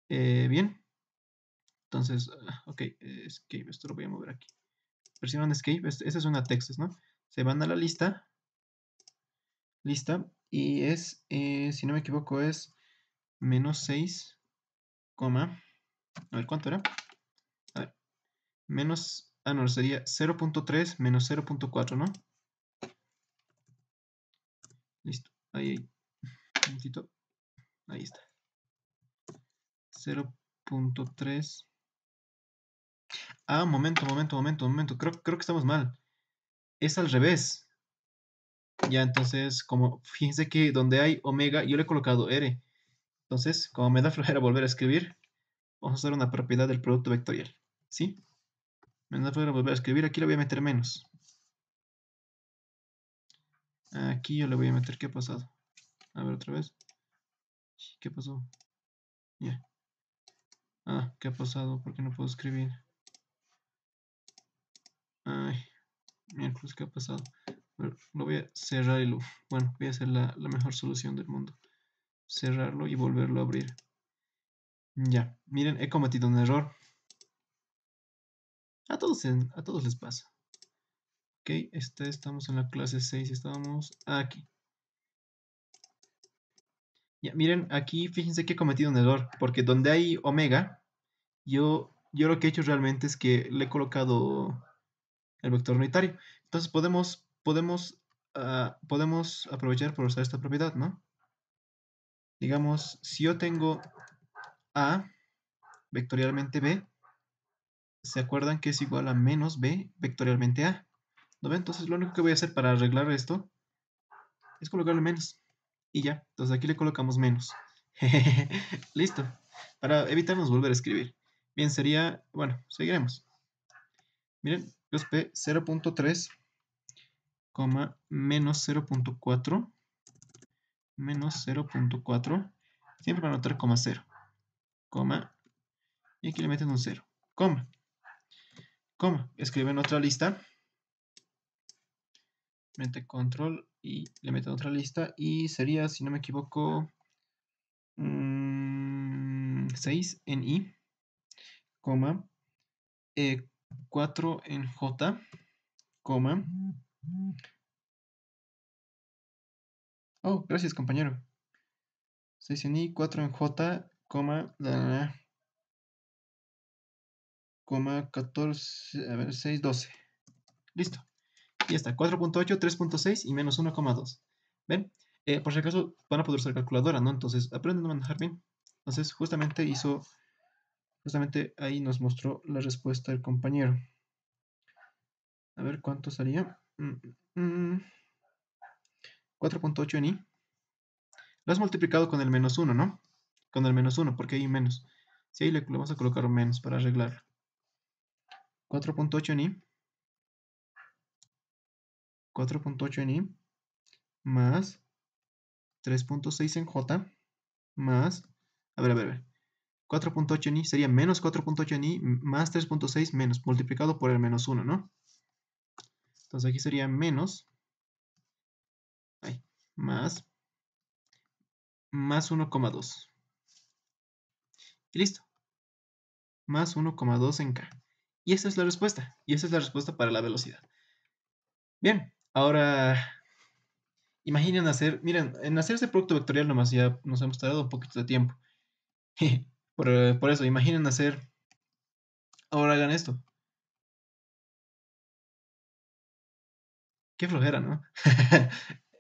Bien. Entonces, ok, escape, esto lo voy a mover aquí. Presionan escape, esa es una textos, ¿no? Se van a la lista, y es, si no me equivoco, es -6, a ver, ¿cuánto era? A ver, no, sería 0.3 menos 0.4, ¿no? Listo, ahí, un momentito, ahí está. 0.3. Ah, momento. Creo que estamos mal. Es al revés. Ya, entonces, como fíjense que donde hay omega, yo le he colocado R. Entonces, como me da flojera volver a escribir, vamos a hacer una propiedad del producto vectorial. ¿Sí? Me da flojera volver a escribir, aquí le voy a meter menos. Aquí yo le voy a meter, ¿qué ha pasado? A ver otra vez. ¿Qué pasó? Ya. Ah, ¿qué ha pasado? ¿Por qué no puedo escribir? Ay, miércoles, ¿qué ha pasado? Bueno, lo voy a cerrar y bueno, voy a hacer la mejor solución del mundo. Cerrarlo y volverlo a abrir. Ya, miren, he cometido un error. A todos les pasa. Ok, estamos en la clase 6, estábamos aquí. Ya, miren, aquí fíjense que he cometido un error, porque donde hay omega, yo lo que he hecho realmente es que le he colocado el vector unitario. Entonces podemos aprovechar por usar esta propiedad, ¿no? Digamos, si yo tengo A vectorialmente B, ¿se acuerdan que es igual a menos B vectorialmente A? ¿No ven? Entonces lo único que voy a hacer para arreglar esto es colocarle menos. Y ya, entonces aquí le colocamos menos. Listo. Para evitarnos volver a escribir. Bien, sería, bueno, seguiremos. Miren, los P 0.3, menos 0.4, menos 0.4. Siempre van a anotar coma 0, coma, y aquí le meten un 0, coma, escriben otra lista, mete control y le meten otra lista y sería, si no me equivoco, 6 en I, coma, 4 en J, coma. Oh, gracias compañero. 6 en I, 4 en J, coma, coma 14, a ver, 6, 12. Listo. Y ya está, 4.8, 3.6 y menos 1,2. ¿Ven? Por si acaso van a poder usar calculadora, ¿no? Entonces, aprenden a manejar bien. Entonces, justamente ahí nos mostró la respuesta del compañero. A ver, ¿cuánto salía? 4.8 en I. Lo has multiplicado con el menos 1, ¿no? Con el menos 1, porque hay menos. Sí, ahí le vamos a colocar un menos para arreglarlo. 4.8 en I. 4.8 en I. Más 3.6 en J. Más... A ver. 4.8 en I sería menos 4.8 en I más 3.6 menos multiplicado por el menos 1, ¿no? Entonces aquí sería menos, más 1,2. Y listo. Más 1,2 en K. Y esa es la respuesta. Y esa es la respuesta para la velocidad. Bien, ahora imaginen hacer, miren, en hacer este producto vectorial nomás ya nos hemos tardado un poquito de tiempo. Por eso, imaginen hacer, ahora hagan esto. Qué flojera, ¿no?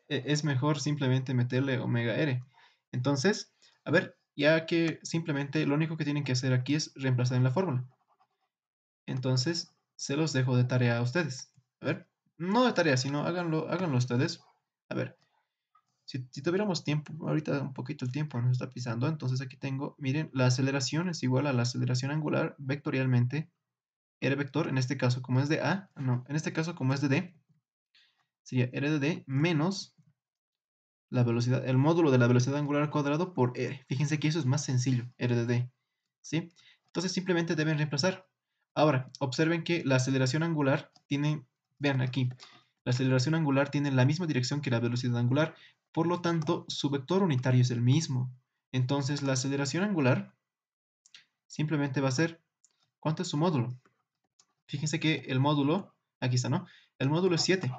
Es mejor simplemente meterle omega r. Entonces, a ver, ya que simplemente lo único que tienen que hacer aquí es reemplazar en la fórmula. Entonces, se los dejo de tarea a ustedes. A ver, no de tarea, sino háganlo ustedes. A ver, si tuviéramos tiempo, ahorita un poquito el tiempo nos está pisando, entonces aquí tengo, miren, la aceleración es igual a la aceleración angular vectorialmente, r vector, en este caso como es de A, no, en este caso como es de D, sería r de D menos la velocidad, el módulo de la velocidad angular al cuadrado por r. Fíjense que eso es más sencillo, r de D, ¿sí? Entonces simplemente deben reemplazar. Ahora, observen que la aceleración angular tiene, vean aquí, La aceleración angular tiene la misma dirección que la velocidad angular, por lo tanto, su vector unitario es el mismo. Entonces, la aceleración angular simplemente va a ser, ¿cuánto es su módulo? Fíjense que el módulo, aquí está, ¿no? El módulo es 7.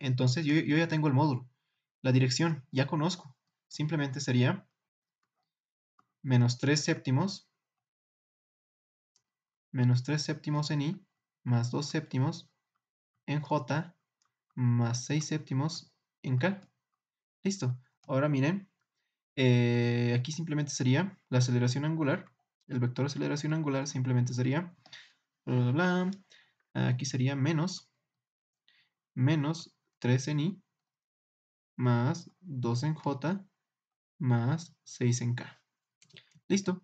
Entonces yo ya tengo el módulo. La dirección, ya conozco. Simplemente sería menos 3 séptimos, menos 3 séptimos en I, más 2 séptimos en J, más 6 séptimos en K. Listo. Ahora miren, aquí simplemente sería la aceleración angular. El vector de aceleración angular simplemente sería, bla, bla, bla. Aquí sería menos 3 en I, más 2 en J, más 6 en K. Listo.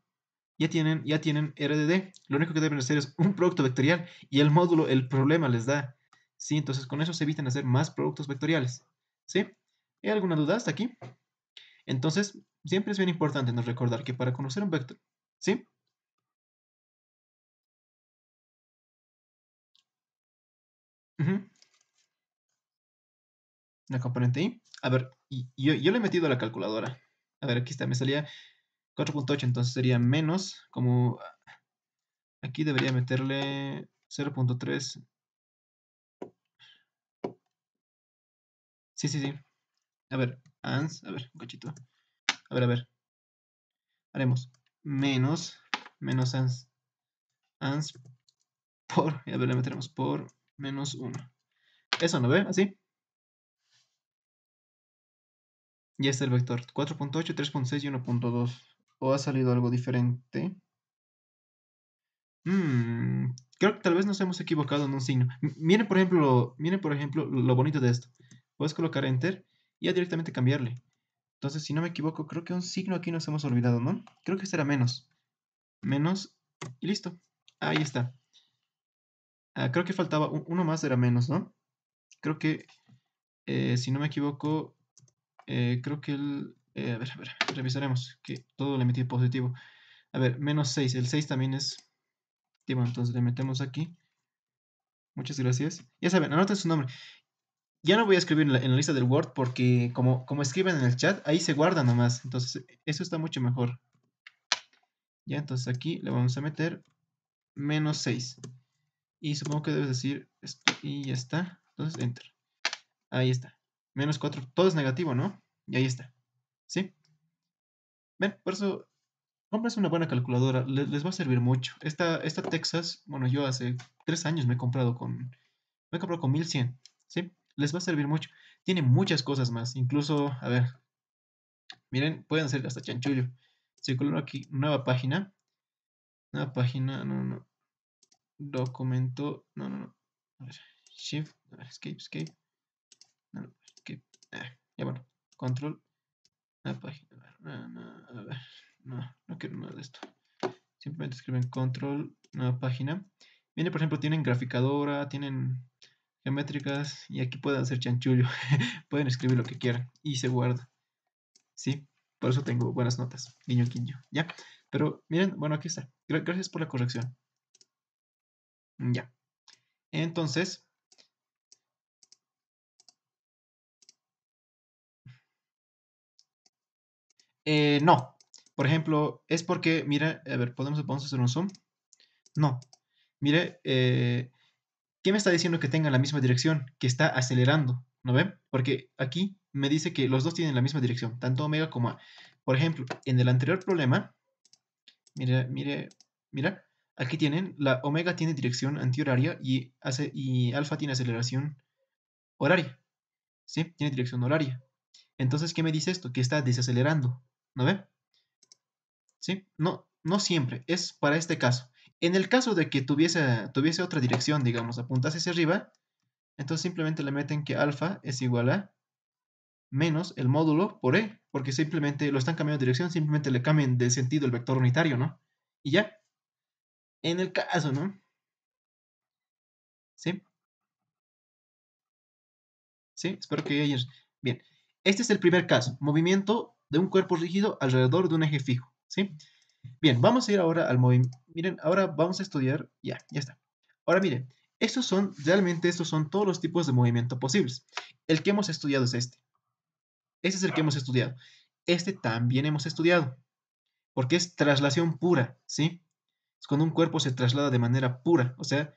Ya tienen RDD. Lo único que deben hacer es un producto vectorial y el módulo, el problema les da. ¿Sí? Entonces con eso se evitan hacer más productos vectoriales. ¿Sí? ¿Hay alguna duda hasta aquí? Entonces, siempre es bien importante nos recordar que para conocer un vector, ¿sí? Ujú. La componente I. A ver, yo le he metido a la calculadora. A ver, aquí está, me salía 4.8, entonces sería menos, como aquí debería meterle 0.3. Sí, sí, sí. A ver, a ver, un cachito. A ver, haremos menos ans por, a ver, le meteremos por menos 1. Eso, ¿no ve? Así. Ya está el vector. 4.8, 3.6 y 1.2. ¿O ha salido algo diferente? Creo que tal vez nos hemos equivocado en un signo. Miren por ejemplo lo bonito de esto. Puedes colocar Enter y ya directamente cambiarle. Entonces, si no me equivoco, creo que un signo aquí nos hemos olvidado, ¿no? Creo que este era menos. Menos y listo. Ahí está. Creo que faltaba uno más, era menos, ¿no? Creo que, si no me equivoco, creo que a ver, revisaremos que todo le metí positivo. A ver, menos 6. El 6 también es positivo, entonces le metemos aquí. Muchas gracias. Ya saben, anoten su nombre. Ya no voy a escribir en la lista del Word porque como escriben en el chat, ahí se guarda nomás. Entonces, eso está mucho mejor. Ya, entonces aquí le vamos a meter menos 6. Y supongo que debes decir esto y ya está. Entonces, Enter. Ahí está. Menos 4. Todo es negativo, ¿no? Y ahí está. ¿Sí? Ven, por eso, compras una buena calculadora. Les va a servir mucho. Esta Texas, bueno, yo hace 3 años me he comprado con 1100. ¿Sí? Les va a servir mucho. Tiene muchas cosas más. Incluso, a ver, miren, pueden hacer hasta chanchullo. Circular aquí, nueva página, no, no, documento, no, no, no. A ver, shift, a ver, escape, no, no, escape, ya bueno, control, nueva página, a ver, no quiero nada de esto. Simplemente escriben control, nueva página. Viene, por ejemplo, tienen graficadora, tienen geométricas y aquí pueden hacer chanchullo. Pueden escribir lo que quieran y se guarda. Sí, por eso tengo buenas notas. Guiño, guiño. ¿Ya? Pero miren, bueno, aquí está. Gracias por la corrección. Ya. Entonces, no. Por ejemplo, es porque, mira, a ver, ¿podemos hacer un zoom? No. Mire, ¿qué me está diciendo que tengan la misma dirección? Que está acelerando, ¿no ven? Porque aquí me dice que los dos tienen la misma dirección, tanto omega como a. Por ejemplo, en el anterior problema, mira, aquí tienen, la omega tiene dirección antihoraria y alfa tiene aceleración horaria, ¿sí? Tiene dirección horaria. Entonces, ¿qué me dice esto? Que está desacelerando, ¿no ve? ¿Sí? No, no siempre, es para este caso. En el caso de que tuviese otra dirección, digamos, apuntase hacia arriba, entonces simplemente le meten que alfa es igual a menos el módulo por E, porque simplemente lo están cambiando de dirección, simplemente le cambian de sentido el vector unitario, ¿no? Y ya, en el caso, ¿no? ¿Sí? ¿Sí? Espero que hayas. Bien, este es el primer caso, movimiento de un cuerpo rígido alrededor de un eje fijo, ¿sí? Bien, vamos a ir ahora al movimiento. Miren, ahora vamos a estudiar, ya está. Ahora miren, Realmente estos son todos los tipos de movimiento posibles. El que hemos estudiado es este. Este es el que hemos estudiado. Este también hemos estudiado, porque es traslación pura, ¿sí? Es cuando un cuerpo se traslada de manera pura, o sea,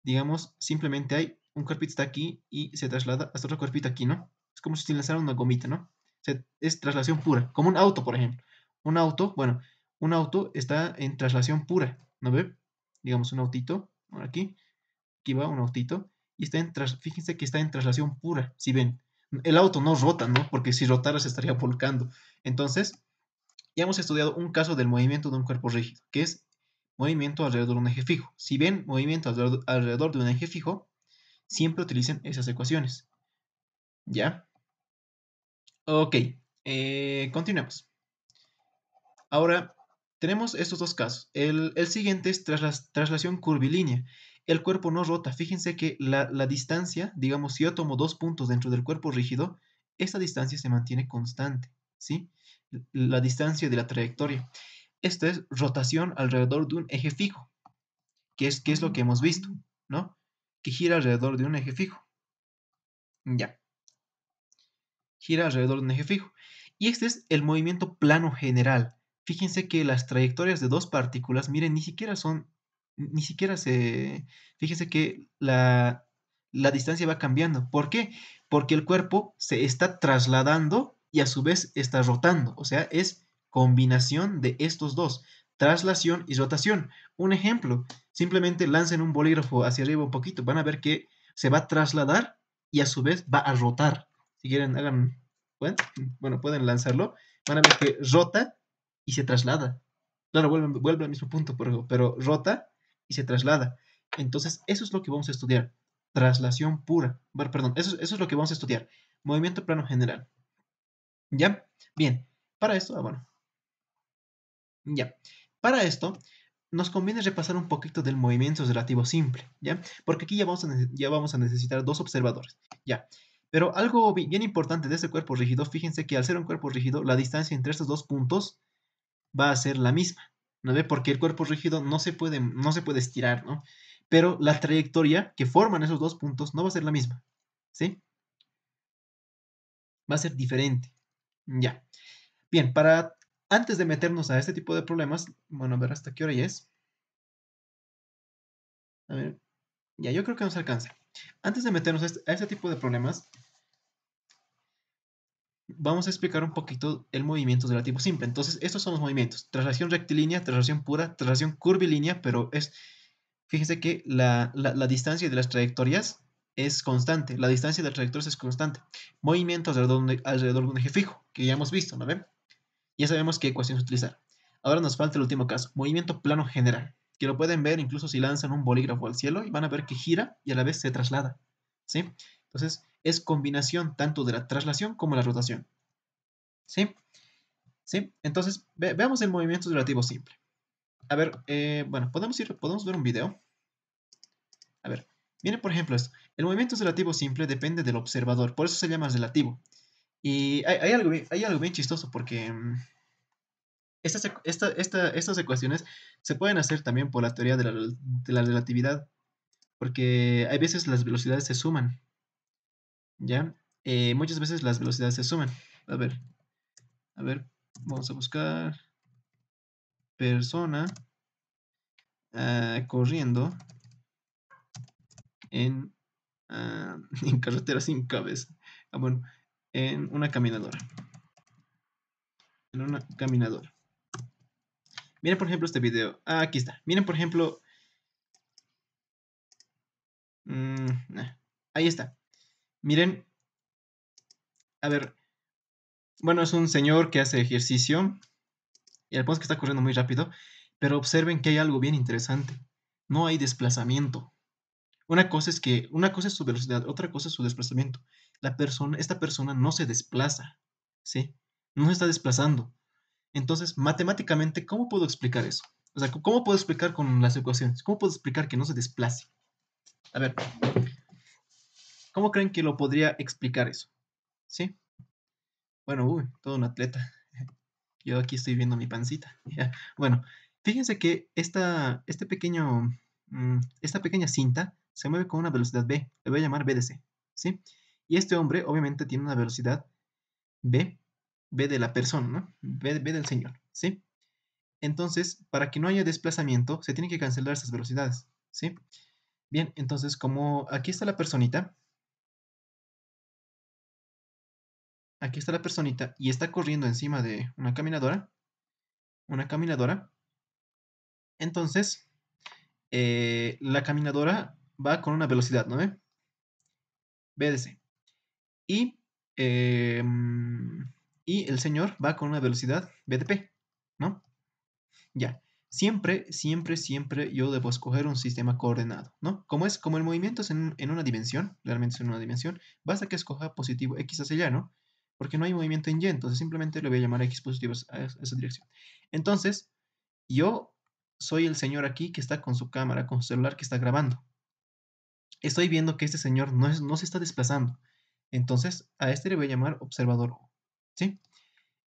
digamos, simplemente hay un cuerpito está aquí y se traslada hasta otro cuerpito aquí, ¿no? Es como si lanzara una gomita, ¿no? Es traslación pura, como un auto, por ejemplo. Un auto, bueno, un auto está en traslación pura, ¿no ve? Digamos, un autito, por aquí va un autito, y fíjense que está en traslación pura, si ven. El auto no rota, ¿no? Porque si rotara se estaría volcando. Entonces, ya hemos estudiado un caso del movimiento de un cuerpo rígido, que es movimiento alrededor de un eje fijo. Si ven movimiento alrededor de un eje fijo, siempre utilicen esas ecuaciones. ¿Ya? Ok, continuemos. Ahora, tenemos estos dos casos. El siguiente es traslación curvilínea. El cuerpo no rota. Fíjense que la distancia, digamos, si yo tomo dos puntos dentro del cuerpo rígido, esta distancia se mantiene constante, ¿sí? La distancia de la trayectoria. Esta es rotación alrededor de un eje fijo, que es lo que hemos visto, ¿no? Que gira alrededor de un eje fijo. Ya, gira alrededor de un eje fijo. Y este es el movimiento plano general. Fíjense que las trayectorias de dos partículas, miren, ni siquiera fíjense que la distancia va cambiando. ¿Por qué? Porque el cuerpo se está trasladando y a su vez está rotando. O sea, es combinación de estos dos, traslación y rotación. Un ejemplo, simplemente lancen un bolígrafo hacia arriba un poquito, van a ver que se va a trasladar y a su vez va a rotar. Si quieren, bueno, pueden lanzarlo. Van a ver que rota y se traslada. Claro, vuelve al mismo punto, pero rota y se traslada. Entonces, eso es lo que vamos a estudiar. Traslación pura. Bueno, perdón, eso es lo que vamos a estudiar. Movimiento plano general. ¿Ya? Bien. Para esto, bueno, ya. Para esto, nos conviene repasar un poquito del movimiento relativo simple, ¿ya? Porque aquí ya vamos a necesitar dos observadores, ¿ya? Pero algo bien importante de este cuerpo rígido, fíjense que al ser un cuerpo rígido, la distancia entre estos dos puntos va a ser la misma, ¿no ve? Porque el cuerpo rígido no se puede estirar, ¿no? Pero la trayectoria que forman esos dos puntos no va a ser la misma, ¿sí? Va a ser diferente, ya. Bien, antes de meternos a este tipo de problemas, bueno, a ver hasta qué hora ya es. A ver, ya, yo creo que nos alcanza. Antes de meternos a este tipo de problemas, vamos a explicar un poquito el movimiento relativo simple. Entonces, estos son los movimientos. Traslación rectilínea, traslación pura, traslación curvilínea, pero fíjense que la distancia de las trayectorias es constante. La distancia de las trayectorias es constante. Movimiento alrededor de un eje fijo, que ya hemos visto, ¿no ven? Ya sabemos qué ecuaciones utilizar. Ahora nos falta el último caso, movimiento plano general, que lo pueden ver incluso si lanzan un bolígrafo al cielo y van a ver que gira y a la vez se traslada, ¿sí? Entonces, es combinación tanto de la traslación como la rotación, ¿sí? ¿Sí? Entonces, veamos el movimiento relativo simple. A ver, bueno, podemos ver un video. A ver, miren por ejemplo esto. El movimiento relativo simple depende del observador, por eso se llama relativo. Y hay algo bien chistoso porque estas ecuaciones se pueden hacer también por la teoría de la relatividad, porque hay veces las velocidades se suman, ¿ya? Muchas veces las velocidades se suman. A ver, a ver, vamos a buscar persona corriendo en, en carretera sin cabeza. Bueno, en una caminadora. En una caminadora. Miren por ejemplo este video. Aquí está. Miren por ejemplo. Ahí está. Miren. A ver. Bueno, es un señor que hace ejercicio. Y al punto es que está corriendo muy rápido. Pero observen que hay algo bien interesante. No hay desplazamiento. Una cosa es su velocidad, otra cosa es su desplazamiento. Esta persona no se desplaza, ¿sí? No se está desplazando. Entonces, matemáticamente, ¿cómo puedo explicar eso? O sea, ¿cómo puedo explicar con las ecuaciones? ¿Cómo puedo explicar que no se desplace? A ver, ¿cómo creen que lo podría explicar eso? ¿Sí? Bueno, todo un atleta. Yo aquí estoy viendo mi pancita. Ya. Bueno, fíjense que esta pequeña cinta se mueve con una velocidad b, le voy a llamar b de c, ¿sí? Y este hombre obviamente tiene una velocidad b, b de la persona, ¿no? B del señor, ¿sí? Entonces, para que no haya desplazamiento, se tienen que cancelar estas velocidades, ¿sí? Bien, entonces, como aquí está la personita y está corriendo encima de una caminadora, entonces, la caminadora va con una velocidad, ¿no ve? B de C. Y, y el señor va con una velocidad B de P, ¿no? Ya. Siempre, siempre, siempre yo debo escoger un sistema coordenado, ¿no? Como el movimiento es en una dimensión, realmente es en una dimensión, basta que escoja positivo X hacia allá, ¿no? Porque no hay movimiento en Y, entonces simplemente le voy a llamar X positivo a esa dirección. Entonces, yo soy el señor aquí que está con su cámara, con su celular que está grabando. Estoy viendo que este señor no se está desplazando. Entonces, a este le voy a llamar observador O, ¿sí?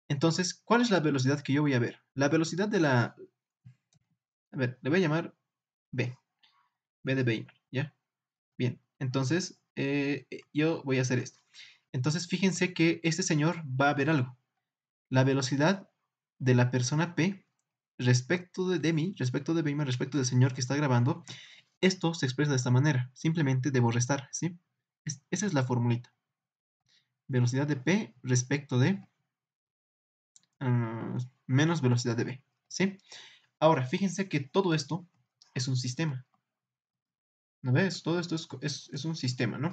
Entonces, ¿cuál es la velocidad que yo voy a ver? La velocidad de la... A ver, le voy a llamar B. B de Weimar, ¿ya? Bien, entonces yo voy a hacer esto. Entonces, fíjense que este señor va a ver algo. La velocidad de la persona P respecto de mí, respecto de Weimar, respecto del señor que está grabando, esto se expresa de esta manera. Simplemente debo restar, ¿sí? Esa es la formulita. Velocidad de P respecto de menos velocidad de B, ¿sí? Ahora, fíjense que todo esto es un sistema. ¿No ves? Todo esto es un sistema, ¿no?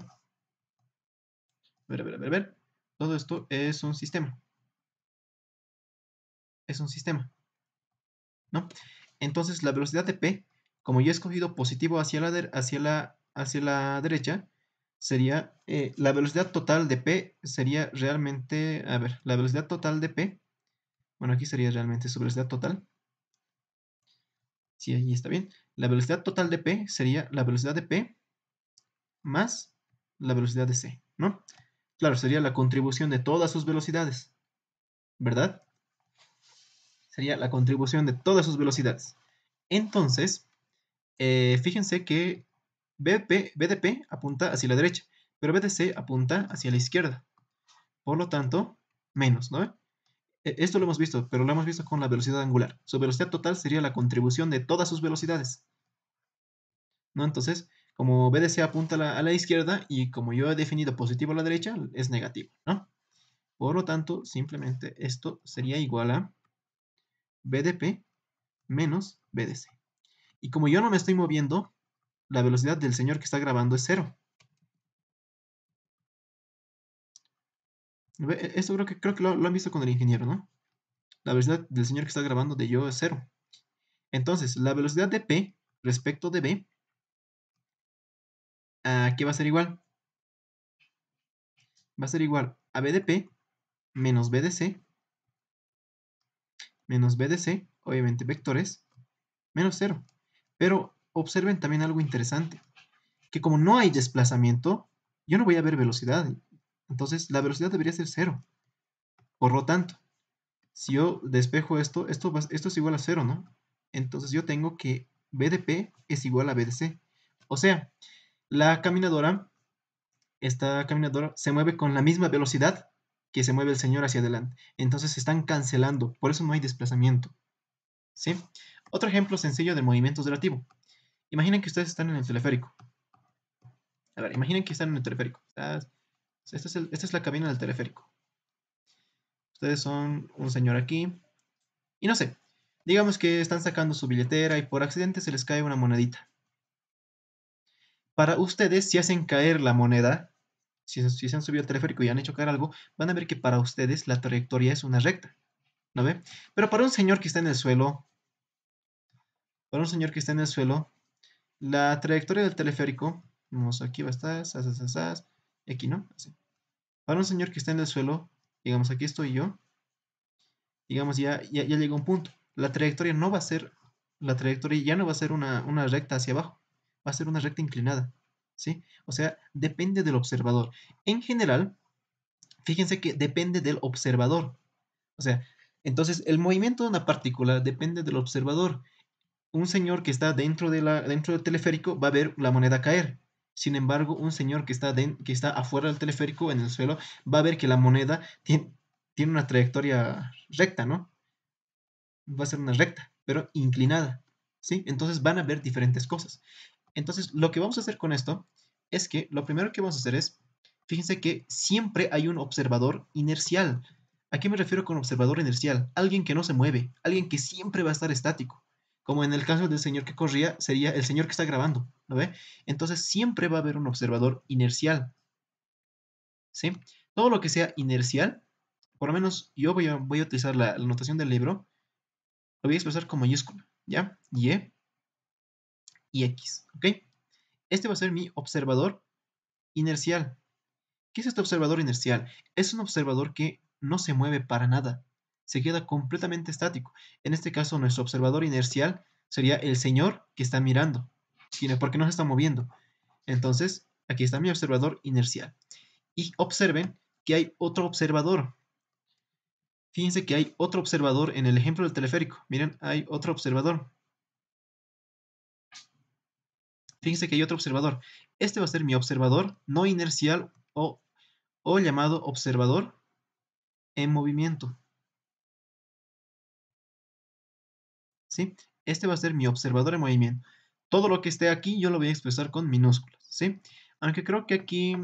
A ver. Todo esto es un sistema. Es un sistema, ¿no? Entonces, la velocidad de P, como yo he escogido positivo hacia la derecha, sería la velocidad total de P sería realmente, a ver, la velocidad total de P, bueno, aquí sería realmente su velocidad total. Sí, ahí está bien. La velocidad total de P sería la velocidad de P más la velocidad de C, ¿no? Claro, sería la contribución de todas sus velocidades, ¿verdad? Sería la contribución de todas sus velocidades. Entonces, fíjense que B de P apunta hacia la derecha, pero B de C apunta hacia la izquierda. Por lo tanto, menos, ¿no? Esto lo hemos visto, pero lo hemos visto con la velocidad angular. Su velocidad total sería la contribución de todas sus velocidades, ¿no? Entonces, como B de C apunta a la izquierda y como yo he definido positivo a la derecha, es negativo, ¿no? Por lo tanto, simplemente esto sería igual a B de P menos B de C. Y como yo no me estoy moviendo, la velocidad del señor que está grabando es cero. Esto creo que lo han visto con el ingeniero, ¿no? La velocidad del señor que está grabando de yo es cero. Entonces, la velocidad de P respecto de B, ¿a qué va a ser igual? Va a ser igual a B de P menos B de C, menos B de C, obviamente vectores, menos cero. Pero observen también algo interesante, que como no hay desplazamiento, yo no voy a ver velocidad. Entonces, la velocidad debería ser cero. Por lo tanto, si yo despejo esto es igual a cero, ¿no? Entonces yo tengo que B de P es igual a B de C. O sea, la caminadora, esta caminadora se mueve con la misma velocidad que se mueve el señor hacia adelante. Entonces se están cancelando, por eso no hay desplazamiento. ¿Sí? Otro ejemplo sencillo de movimiento relativo. Imaginen que ustedes están en el teleférico. A ver, imaginen que están en el teleférico. Esta es la cabina del teleférico. Ustedes son un señor aquí. Y no sé, digamos que están sacando su billetera y por accidente se les cae una monedita. Para ustedes, si hacen caer la moneda, si se han subido al teleférico y han hecho caer algo, van a ver que para ustedes la trayectoria es una recta, ¿no ve? Pero para un señor que está en el suelo, para un señor que está en el suelo, la trayectoria del teleférico, vamos, aquí va a estar, y aquí no, así. Para un señor que está en el suelo, digamos, aquí estoy yo, digamos, ya llega un punto. La trayectoria no va a ser, la trayectoria ya no va a ser una recta hacia abajo, va a ser una recta inclinada, ¿sí? O sea, depende del observador. En general, fíjense que depende del observador. O sea, entonces el movimiento de una partícula depende del observador. Un señor que está dentro del teleférico va a ver la moneda caer. Sin embargo, un señor que está afuera del teleférico, en el suelo, va a ver que la moneda tiene una trayectoria recta, ¿no? Va a ser una recta, pero inclinada, ¿sí? Entonces van a ver diferentes cosas. Entonces, lo que vamos a hacer con esto es que lo primero que vamos a hacer es, fíjense que siempre hay un observador inercial. ¿A qué me refiero con observador inercial? Alguien que no se mueve, alguien que siempre va a estar estático. Como en el caso del señor que corría, sería el señor que está grabando, ¿lo ve? Entonces siempre va a haber un observador inercial, ¿sí? Todo lo que sea inercial, por lo menos yo voy a utilizar la notación del libro, lo voy a expresar con mayúscula, ¿ya? Y X, ¿ok? Este va a ser mi observador inercial. ¿Qué es este observador inercial? Es un observador que no se mueve para nada, se queda completamente estático. En este caso, nuestro observador inercial sería el señor que está mirando, porque no se está moviendo. Entonces, aquí está mi observador inercial. Y observen que hay otro observador. Fíjense que hay otro observador en el ejemplo del teleférico. Miren, hay otro observador. Fíjense que hay otro observador. Este va a ser mi observador no inercial o llamado observador en movimiento. ¿Sí? Este va a ser mi observador en movimiento. Todo lo que esté aquí yo lo voy a expresar con minúsculas, ¿sí? Aunque creo que aquí,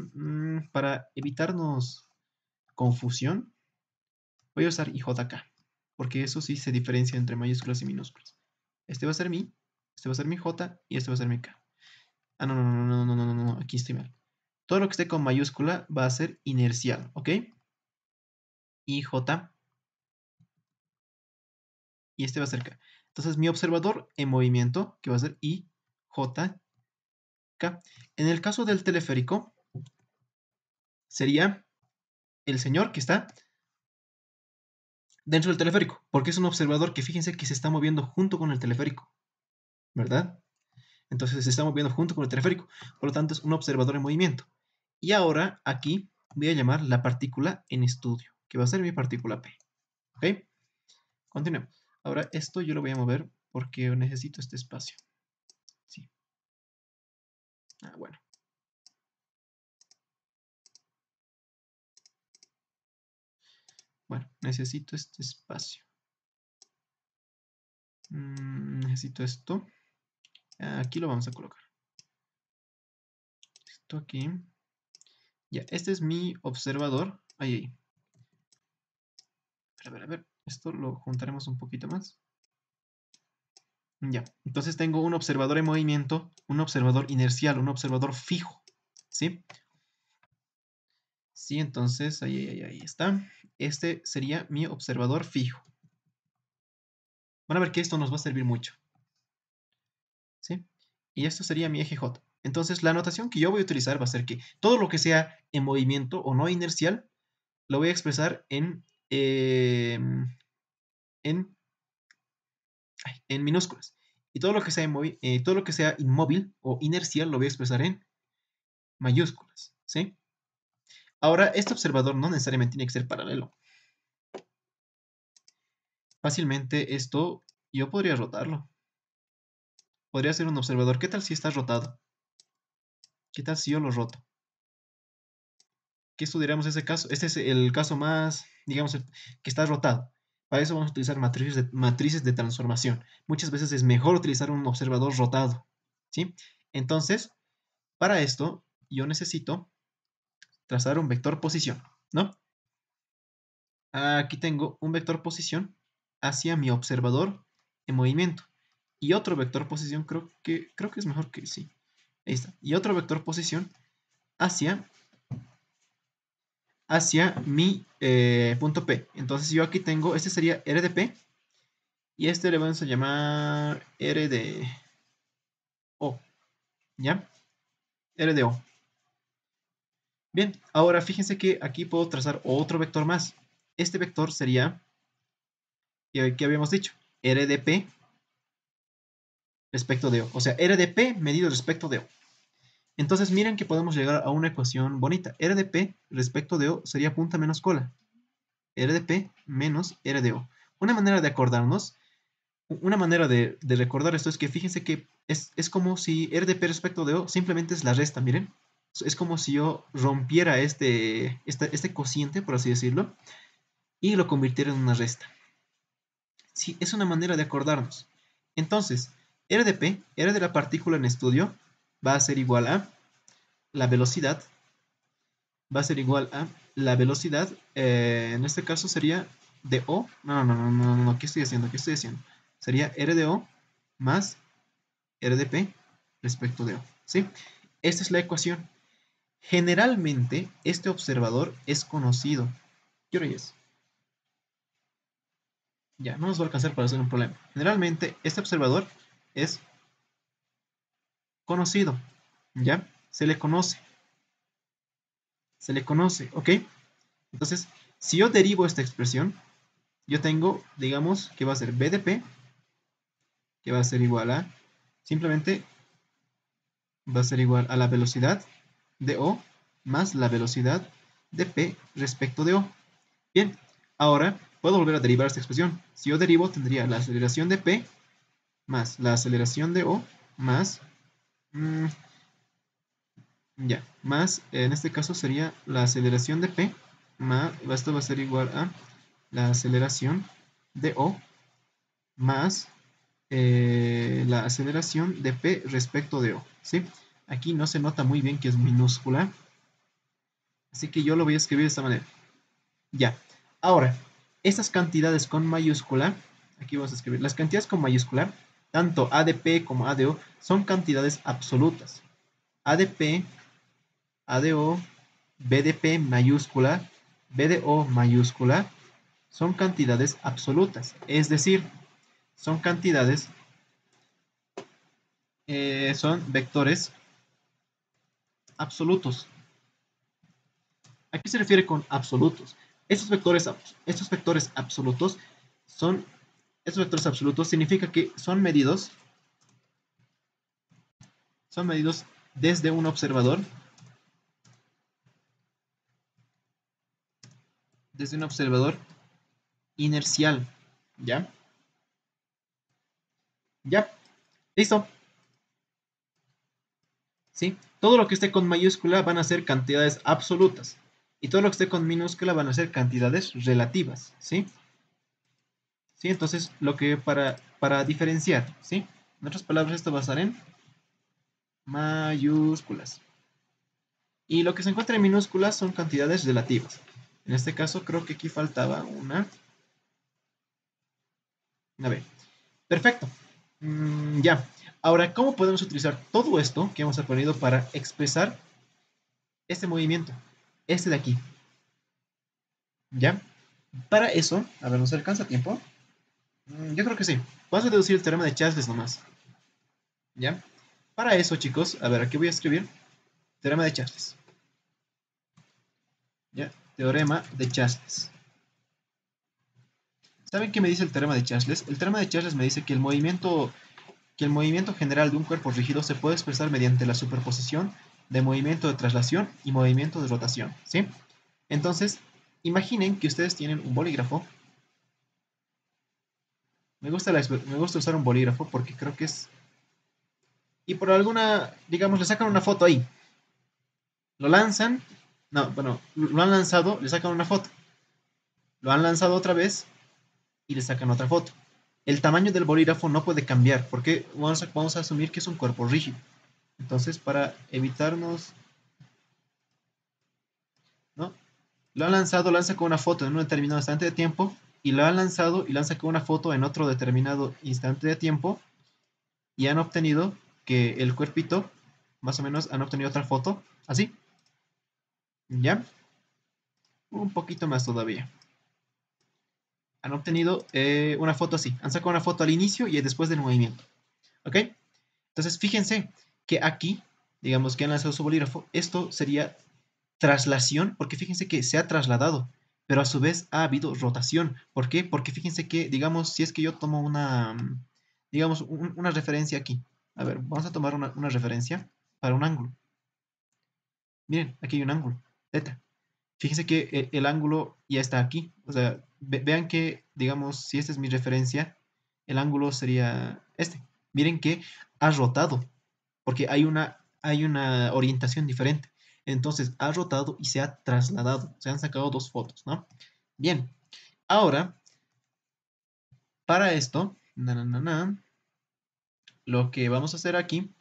para evitarnos confusión, voy a usar IJK, porque eso sí se diferencia entre mayúsculas y minúsculas. Este va a ser mi, este va a ser mi J y este va a ser mi K. Ah, no, no, no, no, no, no, no, no, aquí estoy mal. Todo lo que esté con mayúscula va a ser inercial, ¿ok? IJ y este va a ser K. Entonces mi observador en movimiento, que va a ser IJ, K. En el caso del teleférico, sería el señor que está dentro del teleférico, porque es un observador que fíjense que se está moviendo junto con el teleférico, ¿verdad? Entonces se está moviendo junto con el teleférico, por lo tanto es un observador en movimiento. Y ahora aquí voy a llamar la partícula en estudio, que va a ser mi partícula P. ¿Ok? Continuemos. Ahora esto yo lo voy a mover porque necesito este espacio. Sí. Ah, bueno. Bueno, necesito este espacio. Necesito esto. Aquí lo vamos a colocar. Esto aquí. Ya, este es mi observador. Ahí, ahí. A ver. Esto lo juntaremos un poquito más. Ya, entonces tengo un observador en movimiento, un observador inercial, un observador fijo. ¿Sí? Sí, entonces ahí está. Este sería mi observador fijo. Van a ver que esto nos va a servir mucho. ¿Sí? Y esto sería mi eje J. Entonces la notación que yo voy a utilizar va a ser que todo lo que sea en movimiento o no inercial, lo voy a expresar en, en minúsculas. Y todo lo que sea inmóvil o inercial lo voy a expresar en mayúsculas. ¿Sí? Ahora, este observador no necesariamente tiene que ser paralelo. Fácilmente esto yo podría rotarlo. Podría ser un observador. ¿Qué tal si está rotado? ¿Qué tal si yo lo roto? ¿Qué estudiaremos ese caso? Este es el caso más, digamos, que está rotado. Para eso vamos a utilizar matrices de transformación. Muchas veces es mejor utilizar un observador rotado. ¿Sí? Entonces, para esto, yo necesito trazar un vector posición, ¿no? Aquí tengo un vector posición hacia mi observador en movimiento. Y otro vector posición, creo que es mejor que sí. Ahí está. Y otro vector posición hacia, hacia mi punto P. Entonces yo aquí tengo, este sería R de P. Y este le vamos a llamar R de O. ¿Ya? R de O. Bien, ahora fíjense que aquí puedo trazar otro vector más. Este vector sería, ¿qué habíamos dicho? R de P respecto de O. O sea, R de P medido respecto de O. Entonces miren que podemos llegar a una ecuación bonita. R de P respecto de O sería punta menos cola. R de P menos R de O. Una manera de acordarnos, Una manera de recordar esto es que fíjense que es como si RDP respecto de O simplemente es la resta, miren. Es como si yo rompiera este cociente, por así decirlo, y lo convirtiera en una resta. Sí, es una manera de acordarnos. Entonces, RDP, R de la partícula en estudio, va a ser igual a la velocidad, va a ser igual a la velocidad, en este caso sería de O, no, ¿qué estoy haciendo? ¿Qué estoy haciendo? Sería R de O más R de P respecto de O, ¿sí? Esta es la ecuación. Generalmente, este observador es conocido. ¿Qué hora es? Ya, no nos va a alcanzar para hacer un problema. Generalmente, este observador es conocido, ¿ya? Se le conoce, ¿ok? Entonces, si yo derivo esta expresión, yo tengo, digamos, que va a ser B de P, que va a ser igual a, simplemente va a ser igual a la velocidad de O más la velocidad de P respecto de O. Bien, ahora puedo volver a derivar esta expresión. Si yo derivo, tendría la aceleración de P más la aceleración de O más, ya, más, en este caso sería la aceleración de P más, esto va a ser igual a la aceleración de O más la aceleración de P respecto de O, ¿sí? Aquí no se nota muy bien que es minúscula, así que yo lo voy a escribir de esta manera. Ya, ahora, estas cantidades con mayúscula, aquí vamos a escribir, las cantidades con mayúscula, tanto A de P como A de O, son cantidades absolutas. A de P, A de O, B de P mayúscula, B de O mayúscula, son cantidades absolutas, es decir, son cantidades, son vectores absolutos. ¿A qué se refiere con absolutos? Estos vectores absolutos son, estos vectores absolutos significa que son medidos desde un observador inercial, ¿ya? ¿Ya? ¿Listo? ¿Sí? Todo lo que esté con mayúscula van a ser cantidades absolutas y todo lo que esté con minúscula van a ser cantidades relativas, ¿sí? ¿Sí? Entonces, lo que para diferenciar, ¿sí? En otras palabras, esto va a estar en mayúsculas. Y lo que se encuentra en minúsculas son cantidades relativas. En este caso, creo que aquí faltaba una. A ver, perfecto. Ya. Ahora, ¿cómo podemos utilizar todo esto que hemos aprendido para expresar este movimiento? Este de aquí. ¿Ya? Para eso, a ver, ¿nos alcanza tiempo? Yo creo que sí. Vamos a deducir el teorema de Chasles nomás. ¿Ya? Para eso, chicos, a ver, aquí voy a escribir teorema de Chasles. ¿Ya? Teorema de Chasles. ¿Saben qué me dice el teorema de Chasles? El teorema de Chasles me dice que el movimiento general de un cuerpo rígido se puede expresar mediante la superposición de movimiento de traslación y movimiento de rotación, ¿sí? Entonces, imaginen que ustedes tienen un bolígrafo. Me gusta usar un bolígrafo porque creo que es... Y por alguna, digamos, le sacan una foto ahí. Lo lanzan. No, bueno, lo han lanzado, le sacan una foto. Lo han lanzado otra vez y le sacan otra foto. El tamaño del bolígrafo no puede cambiar porque vamos a asumir que es un cuerpo rígido. Entonces, para evitarnos, ¿no? Lo han lanzado, lo han sacado una foto en un determinado instante de tiempo y lo han lanzado y le han sacado una foto en otro determinado instante de tiempo y han obtenido que el cuerpito, más o menos, han obtenido otra foto, así, ¿ya? Un poquito más todavía. Han obtenido una foto así, han sacado una foto al inicio y después del movimiento, ¿ok? Entonces, fíjense que aquí, digamos que han lanzado su bolígrafo, esto sería traslación, porque fíjense que se ha trasladado, pero a su vez ha habido rotación. ¿Por qué? Porque fíjense que, digamos, si es que yo tomo una, digamos, una referencia aquí. A ver, vamos a tomar una referencia para un ángulo. Miren, aquí hay un ángulo, θ. Fíjense que el ángulo ya está aquí. O sea, vean que, digamos, si esta es mi referencia, El ángulo sería este. Miren que ha rotado, porque hay una orientación diferente. Entonces ha rotado y se ha trasladado. Se han sacado dos fotos, ¿no? Bien, ahora, para esto, lo que vamos a hacer aquí,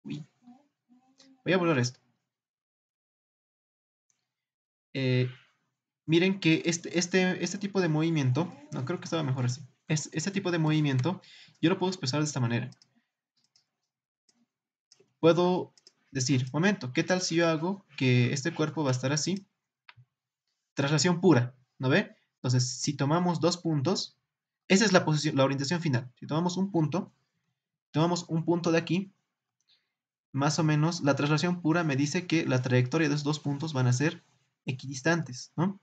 uy, voy a borrar esto. Eh, miren que este tipo de movimiento, no creo que estaba mejor así. Este tipo de movimiento, yo lo puedo expresar de esta manera. Puedo decir, momento, ¿qué tal si yo hago que este cuerpo va a estar así? Traslación pura, ¿no ve? Entonces, si tomamos dos puntos, esa es la posición, la orientación final. Si tomamos un punto de aquí, más o menos la traslación pura me dice que la trayectoria de esos dos puntos van a ser equidistantes, ¿no?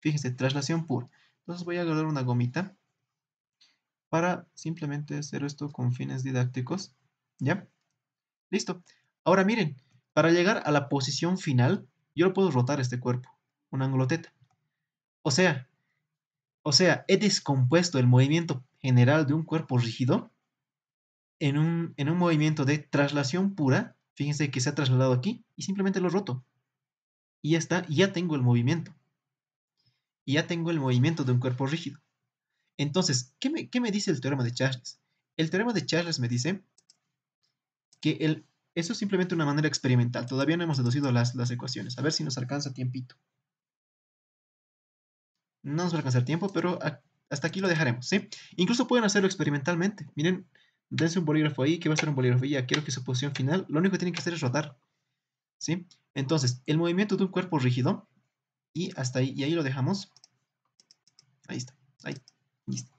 Fíjense, traslación pura. Entonces voy a agarrar una gomita para simplemente hacer esto con fines didácticos. ¿Ya? Listo. Ahora miren, para llegar a la posición final, yo lo puedo rotar este cuerpo, un ángulo teta. O sea, he descompuesto el movimiento general de un cuerpo rígido en un movimiento de traslación pura. Fíjense que se ha trasladado aquí y simplemente lo roto. Y ya está, y ya tengo el movimiento. Y ya tengo el movimiento de un cuerpo rígido. Entonces, qué me dice el teorema de Charles? El teorema de Charles me dice que eso es simplemente una manera experimental. Todavía no hemos deducido las ecuaciones. A ver si nos alcanza tiempito. No nos va a alcanzar tiempo, pero hasta aquí lo dejaremos, ¿sí? Incluso pueden hacerlo experimentalmente. Miren, dense un bolígrafo ahí, que va a ser un bolígrafo y ya quiero que su posición final, lo único que tienen que hacer es rodar, ¿sí? Entonces, el movimiento de un cuerpo rígido, y hasta ahí, y ahí lo dejamos. Ahí está, ahí, listo.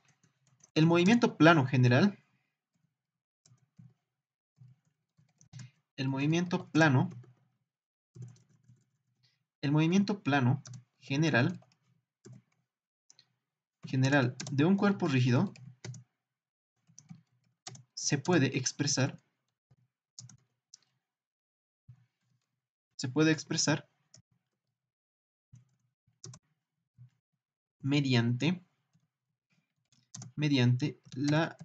El movimiento plano general, el movimiento plano, el movimiento plano general de un cuerpo rígido se puede expresar mediante la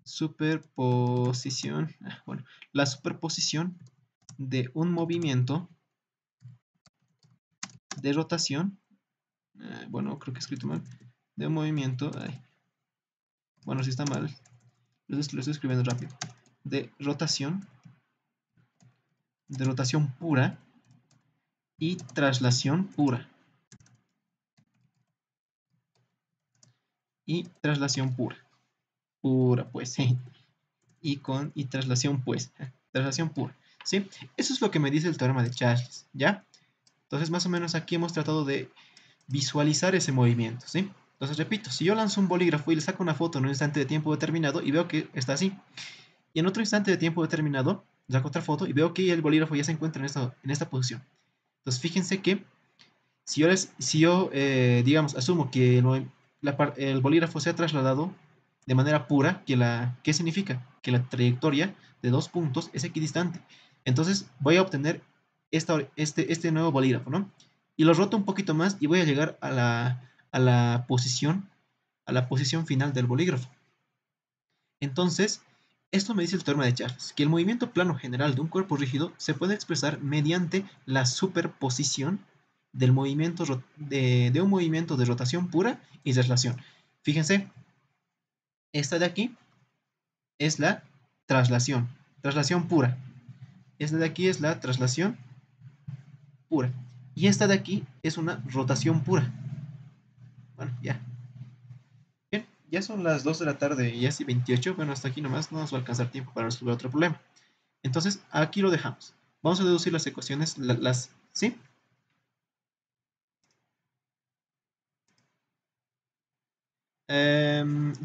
superposición, bueno, la superposición de un movimiento de rotación, bueno, creo que he escrito mal, de un movimiento, bueno, si está mal, lo estoy escribiendo rápido, de rotación pura y traslación pura. Y traslación pura. Pura, pues, sí. Y traslación, pues. Traslación pura. ¿Sí? Eso es lo que me dice el teorema de Charles. ¿Ya? Entonces, más o menos aquí hemos tratado de visualizar ese movimiento. ¿Sí? Entonces, repito, si yo lanzo un bolígrafo y le saco una foto en un instante de tiempo determinado y veo que está así, y en otro instante de tiempo determinado saco otra foto y veo que el bolígrafo ya se encuentra en esta posición. Entonces, fíjense que si yo digamos, asumo que el bolígrafo se ha trasladado de manera pura, ¿qué significa? Que la trayectoria de dos puntos es equidistante. Entonces voy a obtener este nuevo bolígrafo, ¿no? Y lo roto un poquito más y voy a llegar a la posición final del bolígrafo. Entonces, esto me dice el teorema de Charles, que el movimiento plano general de un cuerpo rígido se puede expresar mediante la superposición del movimiento de un movimiento de rotación pura y traslación. Fíjense, esta de aquí es la traslación pura. Esta de aquí es la traslación pura. Y esta de aquí es una rotación pura. Bueno, ya. Bien, ya son las 2 de la tarde y así 28. Bueno, hasta aquí nomás no nos va a alcanzar tiempo para resolver otro problema. Entonces, aquí lo dejamos. Vamos a deducir las ecuaciones, ¿sí?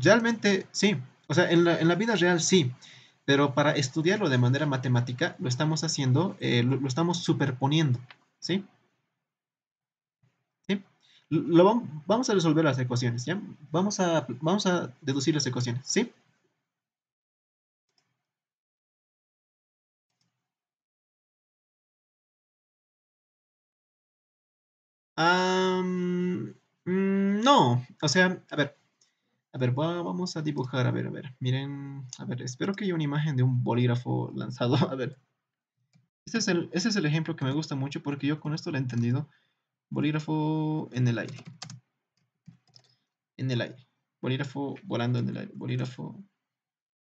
Realmente sí. O sea, en la vida real sí. Pero para estudiarlo de manera matemática, lo estamos haciendo, lo estamos superponiendo. ¿Sí? ¿Sí? Vamos a resolver las ecuaciones, ¿ya? Vamos a deducir las ecuaciones, ¿sí? No, o sea, a ver. A ver, vamos a dibujar, a ver, miren, a ver, espero que haya una imagen de un bolígrafo lanzado, a ver. Ese es el ejemplo que me gusta mucho porque yo con esto lo he entendido. Bolígrafo en el aire, bolígrafo volando en el aire, bolígrafo,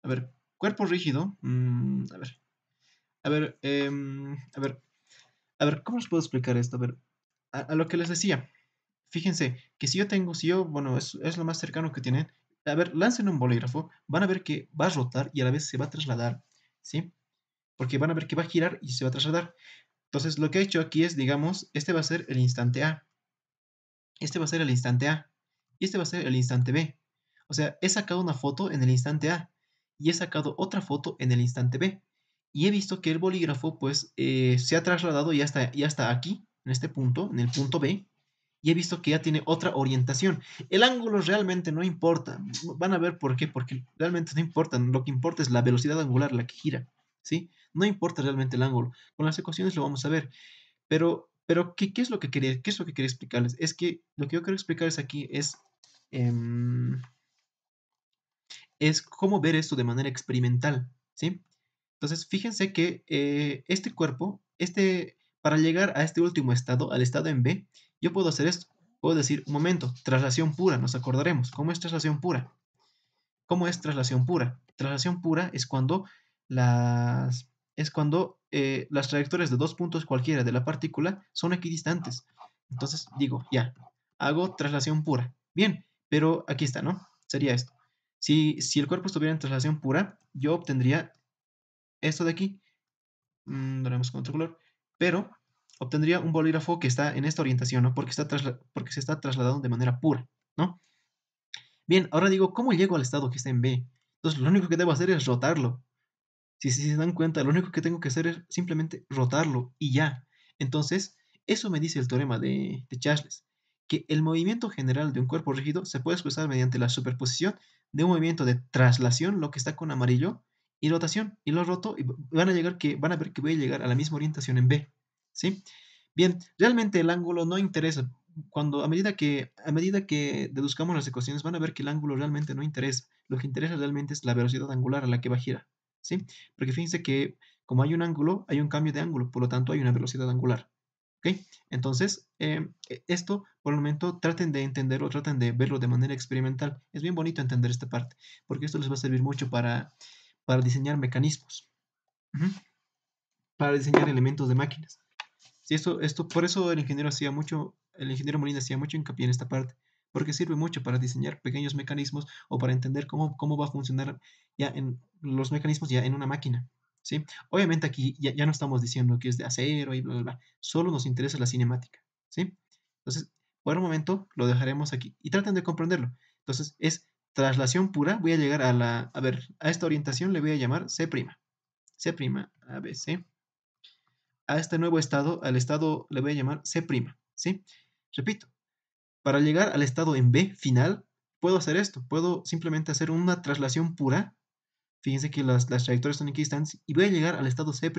a ver, cuerpo rígido, a ver, a ver, a ver, ¿cómo les puedo explicar esto? A ver, a lo que les decía, fíjense que si yo, bueno, es lo más cercano que tienen. A ver, lancen un bolígrafo, van a ver que va a rotar y a la vez se va a trasladar, ¿sí? Porque van a ver que va a girar y se va a trasladar. Entonces, lo que he hecho aquí es, digamos, este va a ser el instante A, este va a ser el instante A y este va a ser el instante B. O sea, he sacado una foto en el instante A y he sacado otra foto en el instante B. Y he visto que el bolígrafo, pues, se ha trasladado ya está aquí, en este punto, en el punto B, y he visto que ya tiene otra orientación. El ángulo realmente no importa. Van a ver por qué, porque realmente no importa. Lo que importa es la velocidad angular, la que gira, ¿sí? No importa realmente el ángulo. Con las ecuaciones lo vamos a ver. Pero ¿qué es lo que qué es lo que quería explicarles? Es que lo que yo quiero explicarles aquí em, es cómo ver esto de manera experimental, ¿sí? Entonces, fíjense que este cuerpo, para llegar a este último estado, al estado en B, yo puedo hacer esto. Puedo decir, un momento, traslación pura, nos acordaremos. ¿Cómo es traslación pura? ¿Cómo es traslación pura? Traslación pura es cuando las trayectorias de dos puntos cualquiera de la partícula son equidistantes. Entonces digo, ya, hago traslación pura. Bien, pero aquí está, ¿no? Sería esto. Si el cuerpo estuviera en traslación pura, yo obtendría esto de aquí. Daremos con otro color. Pero obtendría un bolígrafo que está en esta orientación, ¿no? Porque se está trasladando de manera pura, ¿no? Bien, ahora digo, ¿cómo llego al estado que está en B? Entonces, lo único que debo hacer es rotarlo. Si se dan cuenta, lo único que tengo que hacer es simplemente rotarlo y ya. Entonces, eso me dice el teorema de Chasles, que el movimiento general de un cuerpo rígido se puede expresar mediante la superposición de un movimiento de traslación, lo que está con amarillo, y rotación. Y lo roto y van a ver que voy a llegar a la misma orientación en B. ¿Sí? Bien, realmente el ángulo no interesa. A medida que deduzcamos las ecuaciones, van a ver que el ángulo realmente no interesa. Lo que interesa realmente es la velocidad angular a la que va a girar. ¿Sí? Porque fíjense que como hay un ángulo, hay un cambio de ángulo, por lo tanto hay una velocidad angular. ¿Ok? Entonces, esto por el momento traten de entenderlo, traten de verlo de manera experimental. Es bien bonito entender esta parte, porque esto les va a servir mucho para diseñar mecanismos, ujú, para diseñar elementos de máquinas. Sí, por eso el ingeniero Molina hacía mucho hincapié en esta parte, porque sirve mucho para diseñar pequeños mecanismos o para entender cómo va a funcionar ya en los mecanismos ya en una máquina, ¿sí? Obviamente aquí ya no estamos diciendo que es de acero y bla, bla, bla, solo nos interesa la cinemática, ¿sí? Entonces, por el momento lo dejaremos aquí y traten de comprenderlo. Entonces, es traslación pura, voy a llegar a ver, a esta orientación le voy a llamar C', C', ABC a este nuevo estado, al estado le voy a llamar C', ¿sí? Repito, para llegar al estado en B final, puedo hacer esto, puedo simplemente hacer una traslación pura, fíjense que las trayectorias son equidistantes, y voy a llegar al estado C',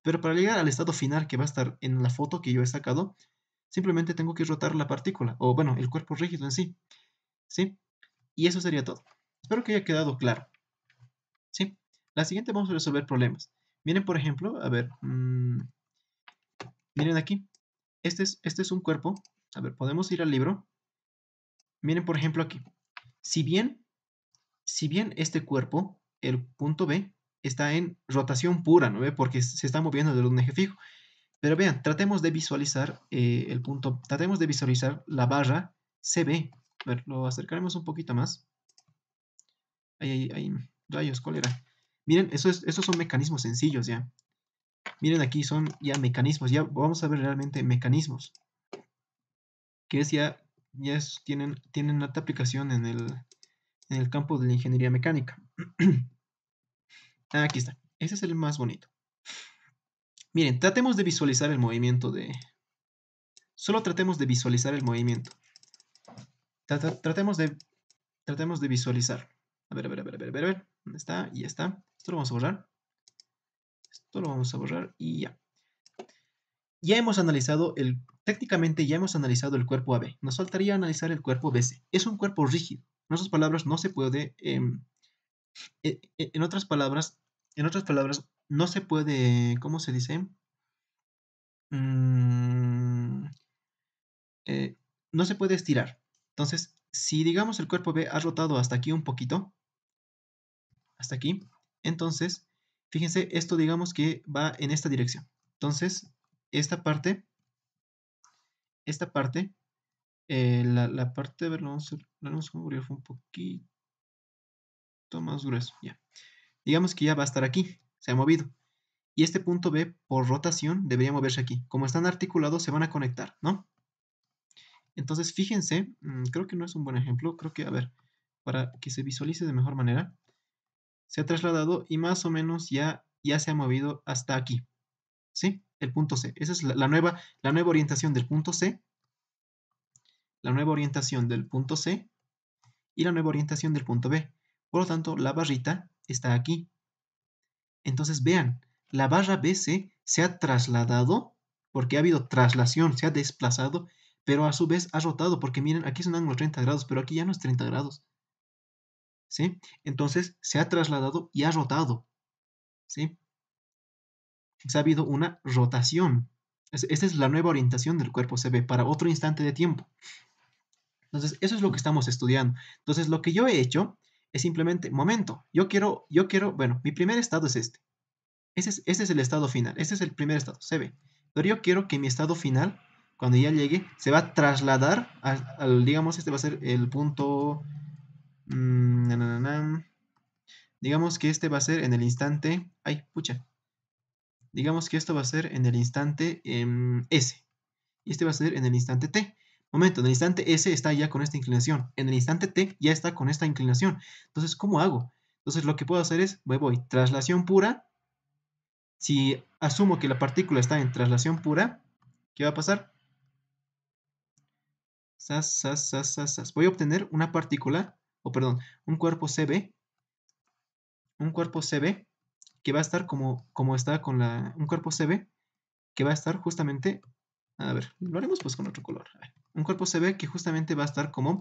pero para llegar al estado final que va a estar en la foto que yo he sacado, simplemente tengo que rotar la partícula, o bueno, el cuerpo rígido en sí, ¿sí? Y eso sería todo. Espero que haya quedado claro, ¿sí? La siguiente vamos a resolver problemas. Miren, por ejemplo, a ver, miren aquí, este es un cuerpo. A ver, podemos ir al libro. Miren, por ejemplo, aquí. Si bien, si bien este cuerpo, el punto B, está en rotación pura, ¿no ve? Porque se está moviendo de un eje fijo. Pero vean, tratemos de visualizar tratemos de visualizar la barra CB. A ver, lo acercaremos un poquito más. Ahí, rayos, ¿cuál era? Miren, esos son mecanismos sencillos ya. Miren, aquí son ya mecanismos. Ya vamos a ver realmente mecanismos. Que es tienen alta aplicación en el campo de la ingeniería mecánica. Aquí está. Ese es el más bonito. Miren, tratemos de visualizar el movimiento de... Solo tratemos de visualizar el movimiento. Tratemos de visualizar. A ver. ¿Dónde está? Y ya está. Esto lo vamos a borrar. Esto lo vamos a borrar y ya. Técnicamente ya hemos analizado el cuerpo AB. Nos faltaría analizar el cuerpo BC. Es un cuerpo rígido. En otras palabras, no se puede, en otras palabras, no se puede, ¿cómo se dice? Mm, eh, no se puede estirar. Entonces, si digamos el cuerpo B ha rotado hasta aquí un poquito, hasta aquí, entonces, fíjense, esto digamos que va en esta dirección. Entonces, esta parte, la parte, a ver, lo vamos a cubrir un poquito más grueso, ya. Digamos que ya va a estar aquí, se ha movido. Y este punto B, por rotación, debería moverse aquí. Como están articulados, se van a conectar, ¿no? Entonces, fíjense, creo que no es un buen ejemplo, creo que, a ver, para que se visualice de mejor manera, se ha trasladado y más o menos ya se ha movido hasta aquí, ¿sí? El punto C. Esa es la nueva orientación del punto C, la nueva orientación del punto C y la nueva orientación del punto B. Por lo tanto, la barrita está aquí. Entonces, vean, la barra BC se ha trasladado, porque ha habido traslación, se ha desplazado, pero a su vez ha rotado, porque miren, aquí es un ángulo 30 grados, pero aquí ya no es 30 grados, ¿sí? Entonces, se ha trasladado y ha rotado, ¿sí? Se ha habido una rotación. Esta es la nueva orientación del cuerpo CB para otro instante de tiempo. Entonces, eso es lo que estamos estudiando. Entonces, lo que yo he hecho es simplemente, momento, bueno, mi primer estado es este. Este es el estado final, este es el primer estado, CB. Pero yo quiero que mi estado final, cuando ya llegue, se va a trasladar al, digamos, este va a ser el punto, digamos que este va a ser en el instante, ay, pucha, digamos que esto va a ser en el instante S, y este va a ser en el instante T. Momento, en el instante S está ya con esta inclinación, en el instante T ya está con esta inclinación. Entonces, ¿cómo hago? Entonces, lo que puedo hacer es, voy, traslación pura. Si asumo que la partícula está en traslación pura, ¿qué va a pasar? Voy a obtener una partícula, o perdón, un cuerpo CB, que va a estar como está con un cuerpo CB que va a estar justamente, a ver, lo haremos pues con otro color. Un cuerpo CB que justamente va a estar va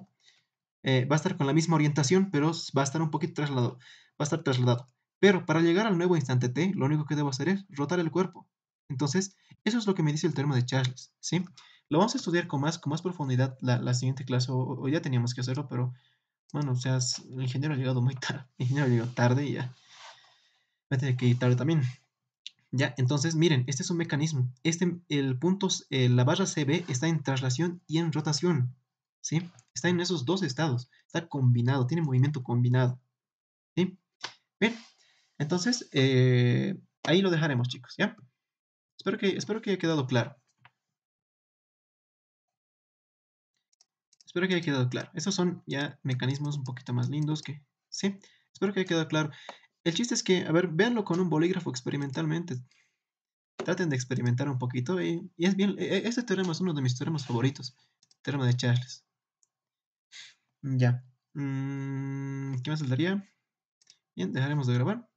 a estar con la misma orientación, pero va a estar un poquito trasladado, va a estar trasladado. Pero para llegar al nuevo instante T, lo único que debo hacer es rotar el cuerpo. Entonces, eso es lo que me dice el teorema de Charles, ¿sí? Lo vamos a estudiar con más profundidad la siguiente clase. Hoy ya teníamos que hacerlo, pero bueno, o sea, el ingeniero ha llegado muy tarde. El ingeniero llegó tarde y ya va a tener que ir tarde también. Ya, entonces, miren, este es un mecanismo. La barra CB está en traslación y en rotación, ¿sí? Está en esos dos estados. Está combinado, tiene movimiento combinado, ¿sí? Bien, entonces, ahí lo dejaremos, chicos, ¿ya? Espero que haya quedado claro. Espero que haya quedado claro. Esos son ya mecanismos un poquito más lindos que... Sí, espero que haya quedado claro. El chiste es que, a ver, véanlo con un bolígrafo experimentalmente. Traten de experimentar un poquito y es bien... Este teorema es uno de mis teoremas favoritos. Teorema de Charles. Ya. ¿Qué más les daría? Bien, dejaremos de grabar.